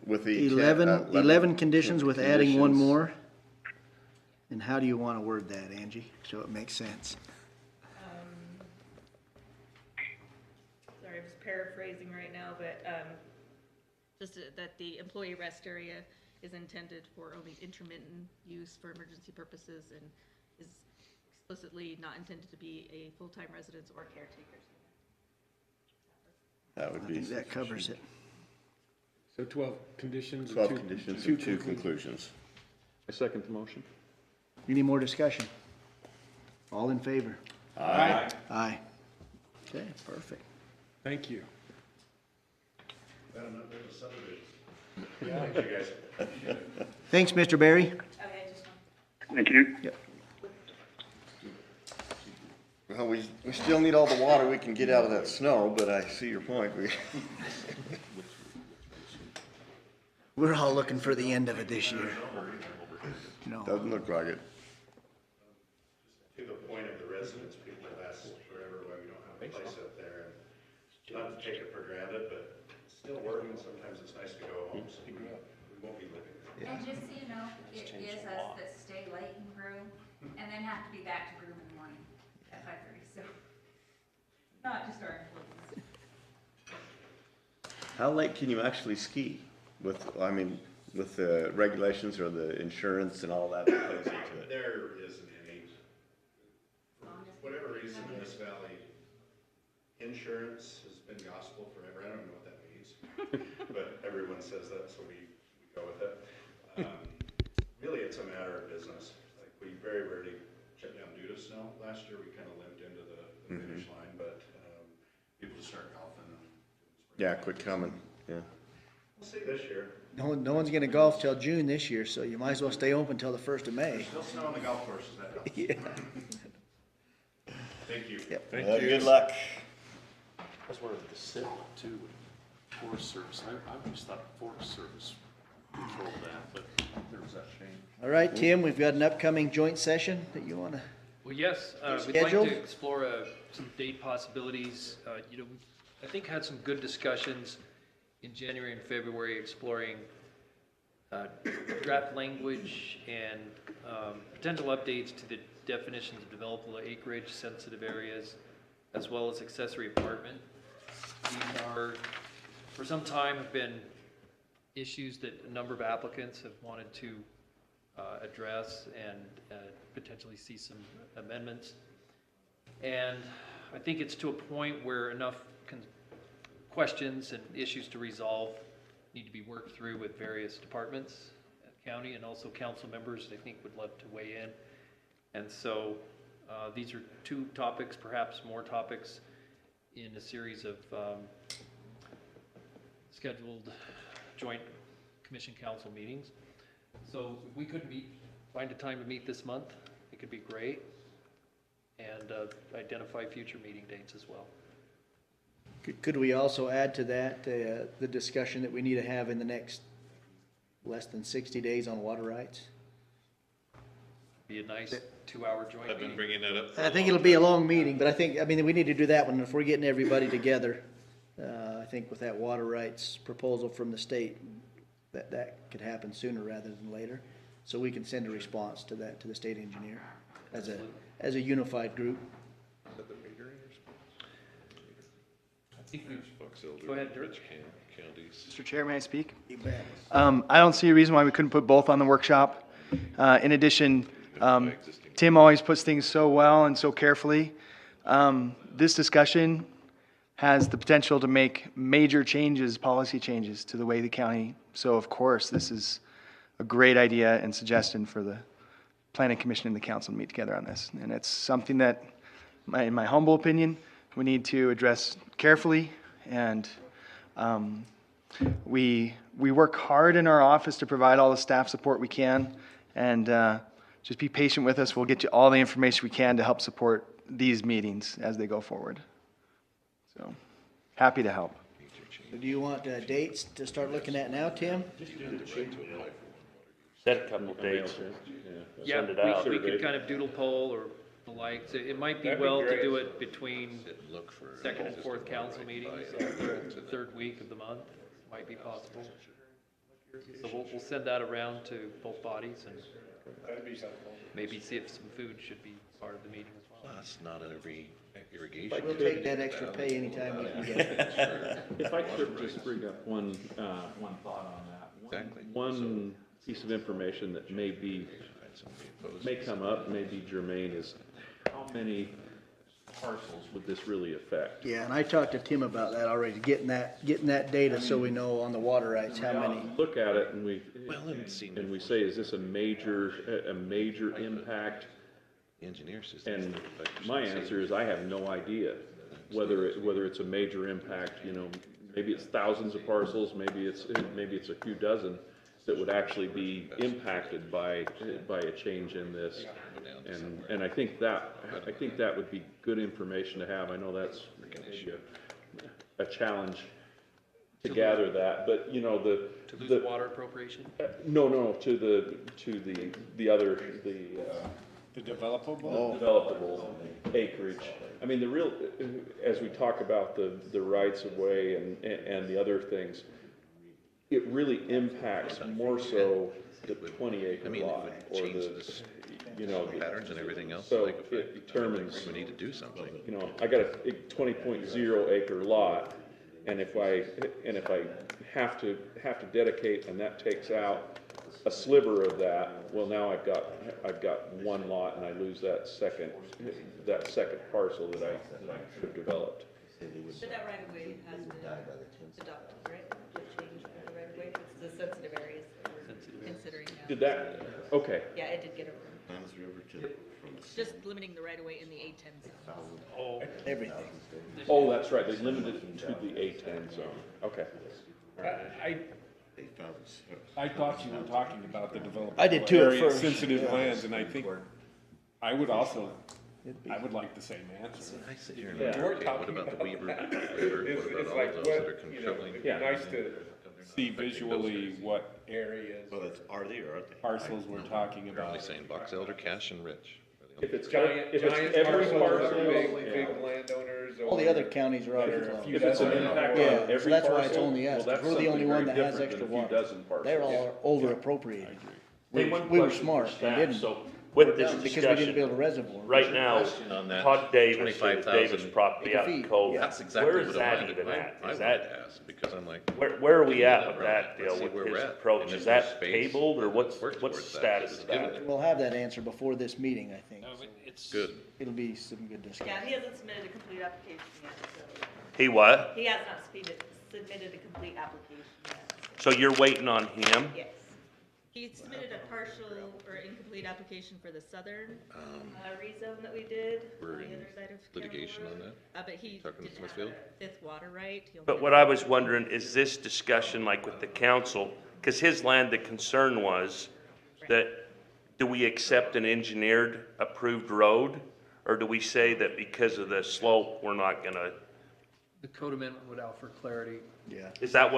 With the 11 conditions with adding one conditions. more. And how do you want to word that, Angie, so it makes sense? Sorry, I'm just paraphrasing right now, but just that the employee rest area is intended for only intermittent use for emergency purposes and is explicitly not intended to be a full-time residence or caretaker. That would I be. think that covers it. So 12 conditions. 12 conditions and 2 conclusions. I second the motion. Any more discussion? All in favor? Aye. Aye. Okay, perfect. Thank you. I don't know, there's a subdivision. Yeah, thank you guys. Thanks, Mr. Barry. Okay, just one. Thank you. Yep. Well, we still need all the water we can get out of that snow, but I see your point. We're all looking for the end of it this year. No. Doesn't look like it. To the point of the residents, people have asked forever why we don't have a place up there. And not to take it for granted, but it's still working. Sometimes it's nice to go home, so we won't be living there. And just so you know, it is us that stay late and brew, and then have to be back to brew in the morning at 5:30, so. Not just our employees. How late can you actually ski with, I mean, with the regulations or the insurance and all that that plays into it? There isn't any, for whatever reason, in this valley, insurance has been gospel forever. I don't know what that means, but everyone says that, so we go with it. Really, it's a matter of business. Like, we very rarely shut down due to snow. Last year, we kind of limped into the finish line, but people just start golfing. Yeah, quit coming, yeah. We'll see this year. No one's gonna golf till June this year, so you might as well stay open till the 1st of May. Still snow on the golf courses, that helps. Yeah. Thank you. Yep. Good luck. That's where the city too, Forest Service, I always thought Forest Service controlled that, but there was that change. All right, Tim, we've got an upcoming joint session that you wanna, Well, yes, we'd like scheduled? to explore some date possibilities. You know, I think had some good discussions in January and February exploring draft language and potential updates to the definitions of developable acreage, sensitive areas, as well as accessory apartment. These are, for some time, have been issues that a number of applicants have wanted to address and potentially see some amendments. And I think it's to a point where enough questions and issues to resolve need to be worked through with various departments at county, and also council members, I think, would love to weigh in. And so these are 2 topics, perhaps more topics, in a series of scheduled joint commission council meetings. So if we could find a time to meet this month, it could be great, and identify future meeting dates as well. could we also add to that, the discussion that we need to have in the next less than 60 days on water rights? Be a nice 2-hour joint I've been meeting. bringing that up. I think it'll be a long meeting, but I mean, we need to do that one if we're getting everybody together. I think with that water rights proposal from the state, that could happen sooner rather than later. So we can send a response to that, to the state engineer as a unified group. I think Go ahead, Dirk. Mr. Chair, may I speak? You bet. I don't see a reason why we couldn't put both on the workshop. In addition, Tim always puts things so well and so carefully. This discussion has the potential to make major changes, policy changes to the way the county. So of course, this is a great idea and suggestion for the Planning Commission and the council to meet together on this. And it's something that, in my humble opinion, we need to address carefully. And we work hard in our office to provide all the staff support we can. And just be patient with us. We'll get you all the information we can to help support these meetings as they go forward. So, happy to help. So do you want dates to start looking at now, Tim? Set a couple dates. Yeah, Send it out. we could kind of doodle poll or the like. So it might be That'd be well to great. do it between second and fourth council meetings, the third week of the month, might be possible. So we'll send that around to both bodies and That'd be helpful. Maybe see if some food should be part of the meeting as well. That's not every irrigation. We'll take that extra pay anytime we can get it. If I could just bring up one thought on that. Exactly. One piece of information that may come up, may be germane, is how many parcels would this really affect? Yeah, and I talked to Tim about that already, getting that data so we know on the water rights how many. Look at it and we say, is this a major impact? Engineer says. And my answer is I have no idea whether it's a major impact, maybe it's thousands of parcels, maybe it's a few dozen that would actually be impacted by a change in this. And I think that would be good information to have. I know that's maybe a challenge to gather that, but To lose water appropriation? No, to the other, The developable? developable acreage. I mean, as we talk about the rights of way and the other things, it really impacts more so the 20-acre lot or the, patterns and everything else. so like, it determines, we need to do something. I got a 20.0 acre lot, and if I have to dedicate, and that takes out a sliver of that, well, now I've got one lot, and I lose that second parcel that I could have developed. But that right of way has been adopted, right? The change of the right of way, it's the sensitive areas that we're considering now. Did that, okay. Yeah, it did get approved. Just limiting the right of way in the A10 zone. Everything. Oh, that's right, they limited it to the A10 zone, okay. I thought you were talking about the developable. I did too at area, first. Sensitive Yeah. lands, and I think, I would also, I would like the same answer. I sit here and Yeah. wonder, okay, what about the Weaver River? What about all those that are controlling? It'd be nice to see visually what areas, Well, are they or aren't they? parcels we're talking They're only about. saying Box Elder, Cash, and Rich. If it's Giant every parcels, parcel, big landowners. All the other counties are already. if it's an impact on Yeah, every so that's why it's parcel, only us, well, 'cause that's we're the only something one very that has different extra than a few water. dozen parcels. They're all over appropriated. Hey, one We were question for smart and staff. didn't. So with this Because we didn't discussion, build a reservoir. right now, on that Todd Davis, 25,000 Davis property out in feet. Cove, Yeah. That's exactly where what is I that wanted. even at? I Is wanted that, to ask, because I'm like. where are we at Let's with that see deal where with we're his at. approach? And Is if that there's space, tabled or what's work the towards that, status because of it's good. that? We'll have that answer before this meeting, I think. Good. It'll be some good discussion. Yeah, he hasn't submitted a complete application yet, so, He what? he has not submitted a complete application yet. So you're waiting on him? Yes. He submitted a partial or incomplete application for the southern rezone that we did We're on the in other side of litigation Campbell on Road. that? But he Talking to didn't have Smithfield? a fifth water right. He only But had what I was wondering, is this discussion like with the council, because his land, the concern was that, do we accept an engineered approved road? Or do we say that because of the slope, we're not gonna, The code amendment would allow for clarity. Yeah. is that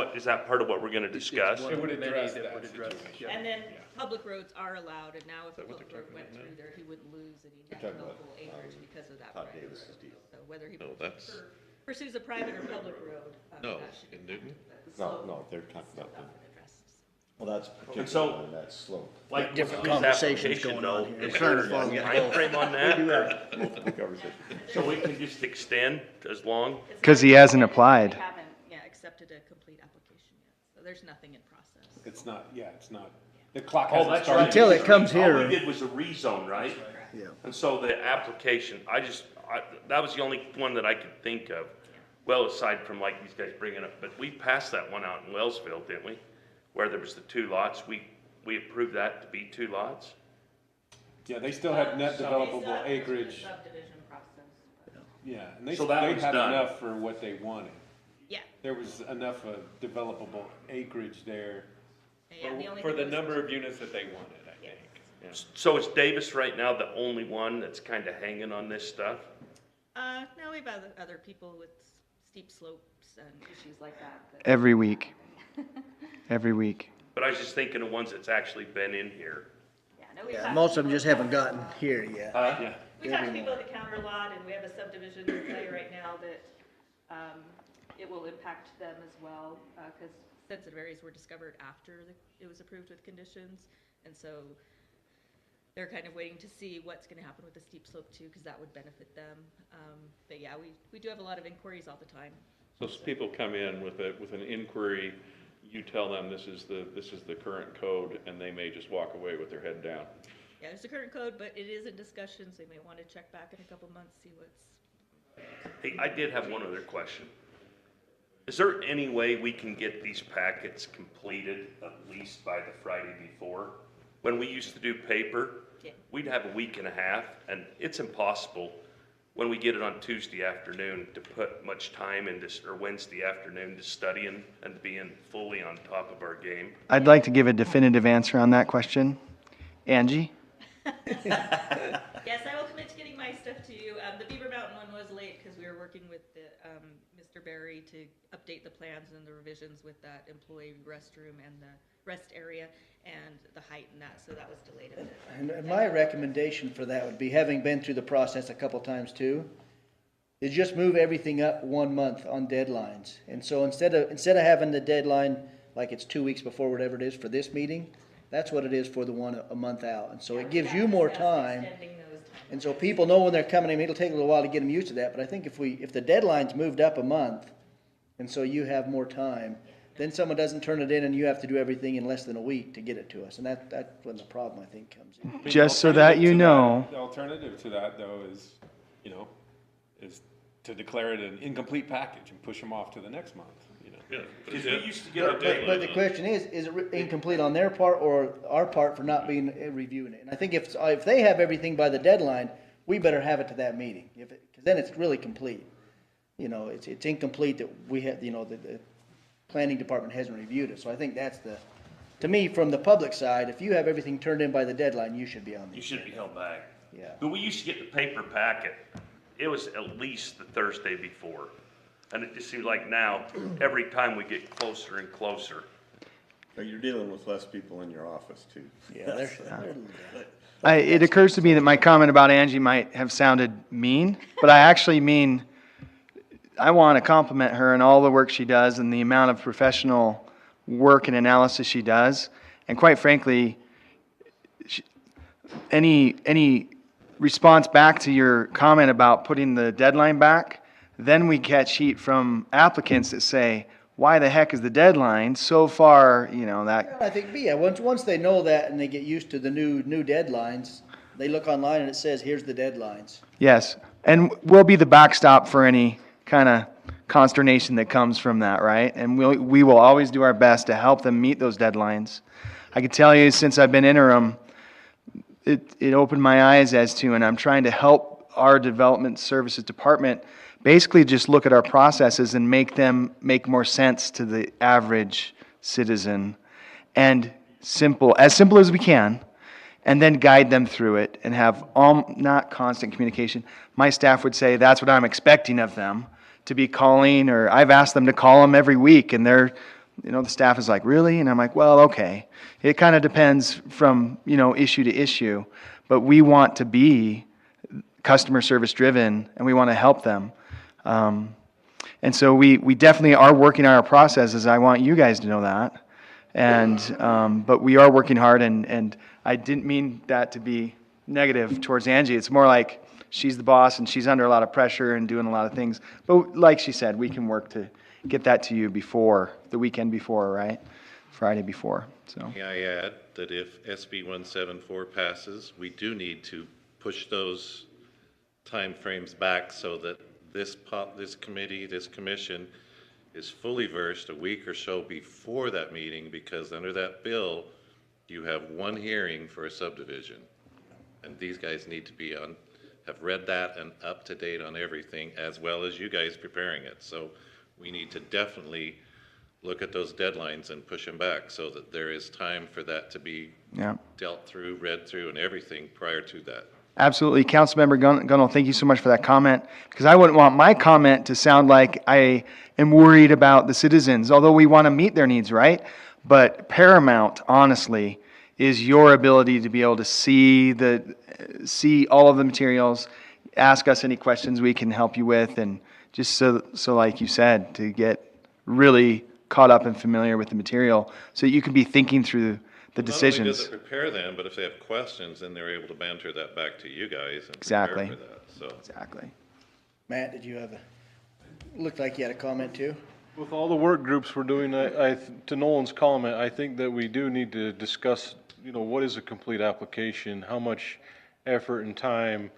part of what we're gonna discuss? It's one It would of many address that that would address, situation. yeah. And then public roads are allowed, and now if a public road went through there, he wouldn't lose any net developable acreage because of that right. So whether he No, that's, pursues a private or public road, no, that should in Newton? No, they're talking about the, well, that's And so- particular on that slope. Like Different with his conversations application, going on though, here. is Trying there to follow a the timeframe on that? or- Multiple conversations. So we can just extend as long? It's 'Cause he not- hasn't applied. We haven't, accepted a complete application yet, so there's nothing in process. It's not, yeah, it's not, the clock Oh, hasn't that's started. right. Until it comes All here. we did was a rezone, right? Yeah. And so the application, that was the only one that I could think of. Well, aside from like these guys bringing up, but we passed that one out in Wellsville, didn't we? Where there was the two lots, we approved that to be two lots? Yeah, they still had net It's developable not through the acreage, subdivision process. yeah, and they So that they one's had done. enough for what they wanted. Yeah, There was enough developable acreage there yeah, the only for thing the was- number of units that they wanted, I think. So is Davis right now the only one that's kind of hanging on this stuff? No, we have other people with steep slopes and issues like that. Every week. Every week. But I was just thinking of ones that's actually been in here. Yeah, no, we've Yeah, talked most to of them just people- haven't gotten here yet. Yeah. We talked to people at the counter lot, and we have a subdivision in play right now that, it will impact them as well, because sensitive areas were discovered after it was approved with conditions, and so they're kind of waiting to see what's gonna happen with the steep slope too, because that would benefit them. But yeah, we do have a lot of inquiries all the time. So if people come in with an inquiry, you tell them this is the current code, and they may just walk away with their head down. Yeah, it's the current code, but it is in discussion, so you may want to check back in a couple months, see what's. Hey, I did have one other question. Is there any way we can get these packets completed at least by the Friday before? When we used to do paper, Yeah. we'd have a week and a half, and it's impossible when we get it on Tuesday afternoon to put much time into, or Wednesday afternoon to studying and being fully on top of our game. I'd like to give a definitive answer on that question. Angie? Yes, I will commit to getting my stuff to you. The Beaver Mountain one was late because we were working with the, Mr. Barry to update the plans and the revisions with that employee restroom and the rest area and the height and that, so that was delayed a bit. And my recommendation for that would be, having been through the process a couple times too, is just move everything up 1 month on deadlines. And so instead of having the deadline like it's 2 weeks before, whatever it is for this meeting, that's what it is for the one a month out. And so it gives you more time. And so people know when they're coming in, it'll take a little while to get them used to that, but I think if the deadline's moved up a month, and so you have more time, then someone doesn't turn it in and you have to do everything in less than a week to get it to us, and that's when the problem, I think, comes in. Just so that you know. The alternative to that, though, is, is to declare it an incomplete package and push them off to the next month, Yeah, because we used to get our But deadline. the question is it incomplete on their part or our part for not being reviewing it? And I think if they have everything by the deadline, we better have it to that meeting, because then it's really complete. It's incomplete that we have, the planning department hasn't reviewed it. So I think that's to me, from the public side, if you have everything turned in by the deadline, you should be on the You should be held back. Yeah. But we used to get the paper packet. It was at least the Thursday before. And it just seems like now, every time we get closer and closer. You're dealing with less people in your office too. Yeah, It occurs to me that my comment about Angie might have sounded mean, but I actually mean, I want to compliment her and all the work she does and the amount of professional work and analysis she does. And quite frankly, any response back to your comment about putting the deadline back, then we catch heat from applicants that say, why the heck is the deadline so far, that. I think, once they know that and they get used to the new deadlines, they look online and it says, here's the deadlines. Yes, and we'll be the backstop for any kind of consternation that comes from that, right? And we will always do our best to help them meet those deadlines. I can tell you, since I've been interim, it opened my eyes as to, and I'm trying to help our development services department basically just look at our processes and make them make more sense to the average citizen, and as simple as we can, and then guide them through it and have not constant communication. My staff would say that's what I'm expecting of them, to be calling, or I've asked them to call them every week, and they're, the staff is like, really? And I'm like, well, okay. It kind of depends from, issue to issue, but we want to be customer service driven and we want to help them. And so we definitely are working on our processes. I want you guys to know that. And, but we are working hard, and I didn't mean that to be negative towards Angie. It's more like she's the boss and she's under a lot of pressure and doing a lot of things. But like she said, we can work to get that to you before, the weekend before, right? Friday before, so. May I add that if SB 174 passes, we do need to push those timeframes back so that this committee, this commission is fully versed a week or so before that meeting, because under that bill, you have one hearing for a subdivision. And these guys need to have read that and up to date on everything, as well as you guys preparing it. So we need to definitely look at those deadlines and push them back so that there is time for that to be dealt through, read through, and everything prior to that. Absolutely. Councilmember Gunnell, thank you so much for that comment, because I wouldn't want my comment to sound like I am worried about the citizens, although we want to meet their needs, right? But paramount, honestly, is your ability to be able to see all of the materials, ask us any questions we can help you with, and just so like you said, to get really caught up and familiar with the material so you can be thinking through the Not only does decisions. it prepare them, but if they have questions, then they're able to banter that back to you guys and Exactly. prepare for that, so. Exactly. Matt, did you have looked like you had a comment too? With all the work groups we're doing, to Nolan's comment, I think that we do need to discuss, what is a complete application? How much effort and time?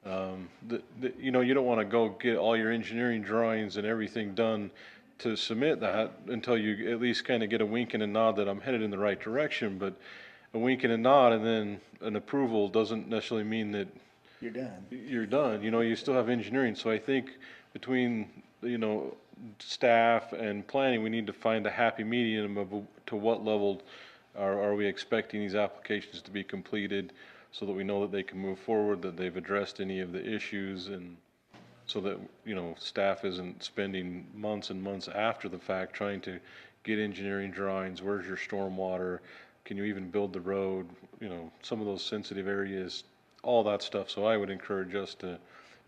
You don't want to go get all your engineering drawings and everything done to submit that until you at least kind of get a wink and a nod that I'm headed in the right direction. But a wink and a nod and then an approval doesn't necessarily mean that You're done. you're done. You still have engineering. So I think between, staff and planning, we need to find a happy medium of to what level are we expecting these applications to be completed so that we know that they can move forward, that they've addressed any of the issues, and so that, staff isn't spending months and months after the fact trying to get engineering drawings. Where's your stormwater? Can you even build the road? Some of those sensitive areas, all that stuff. So I would encourage us to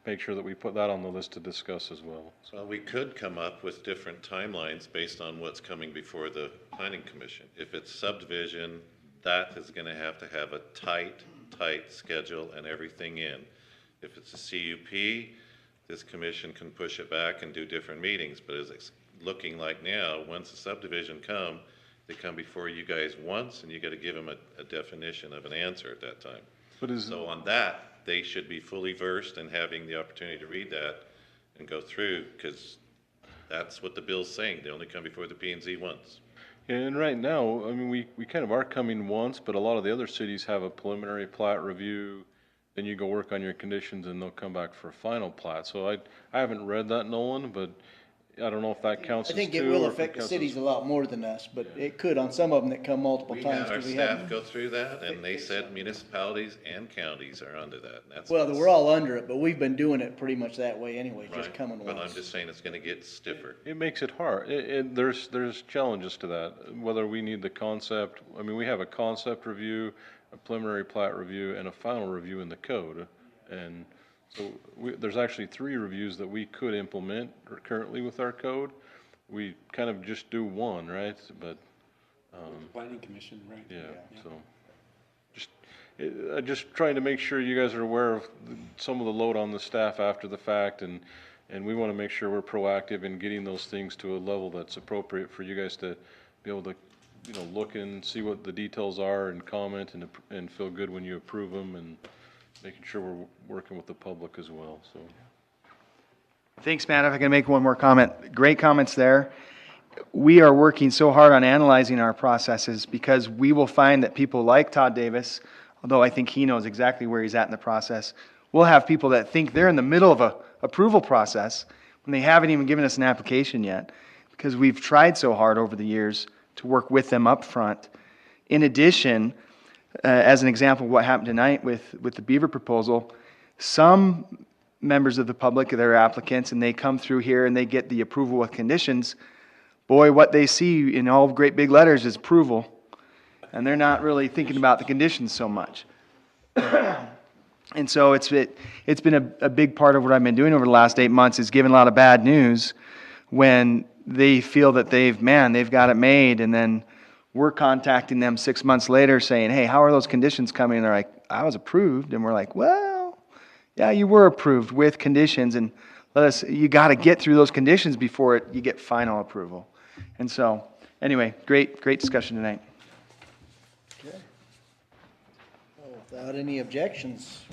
make sure that we put that on the list to discuss as well. Well, we could come up with different timelines based on what's coming before the planning commission. If it's subdivision, that is gonna have a tight schedule and everything in. If it's a CUP, this commission can push it back and do different meetings, but as it's looking like now, once a subdivision they come before you guys once, and you gotta give them a definition of an answer at that time. So on that, they should be fully versed and having the opportunity to read that and go through, because that's what the bill's saying. They only come before the P&Z once. Yeah, and right now, I mean, we kind of are coming once, but a lot of the other cities have a preliminary plat review, then you go work on your conditions and they'll come back for a final plat. So I haven't read that, Nolan, but I don't know if that counts I as think it two, will or if affect the counts as- cities a lot more than us, but it could on some of them that come multiple We times. had our 'cause we staff haven't- go through that, and they said municipalities and counties are under that. And that's Well, we're all under it, but we've been doing it pretty much that way anyway, just right. coming But I'm once. just saying it's gonna get stiffer. It makes it hard. There's challenges to that, whether we need the concept. I mean, we have a concept review, a preliminary plat review, and a final review in the code. And so there's actually 3 reviews that we could implement currently with our code. We kind of just do one, right? But, Planning commission, right? yeah, so. Just trying to make sure you guys are aware of some of the load on the staff after the fact, and we want to make sure we're proactive in getting those things to a level that's appropriate for you guys to be able to, look and see what the details are and comment and feel good when you approve them, and making sure we're working with the public as well, so. Thanks, Matt. If I can make one more comment. Great comments there. We are working so hard on analyzing our processes because we will find that people like Todd Davis, although I think he knows exactly where he's at in the process, we'll have people that think they're in the middle of a approval process when they haven't even given us an application yet, because we've tried so hard over the years to work with them up front. In addition, as an example of what happened tonight with the Beaver proposal, some members of the public, they're applicants, and they come through here and they get the approval with conditions. Boy, what they see in all great big letters is approval, and they're not really thinking about the conditions so much. And so it's been a big part of what I've been doing over the last 8 months is giving a lot of bad news when they feel that they've got it made, and then we're contacting them 6 months later saying, hey, how are those conditions coming? And they're like, I was approved. And we're like, well, yeah, you were approved with conditions, and you got to get through those conditions before you get final approval. And so, anyway, great discussion tonight. Okay. Well, without any objections,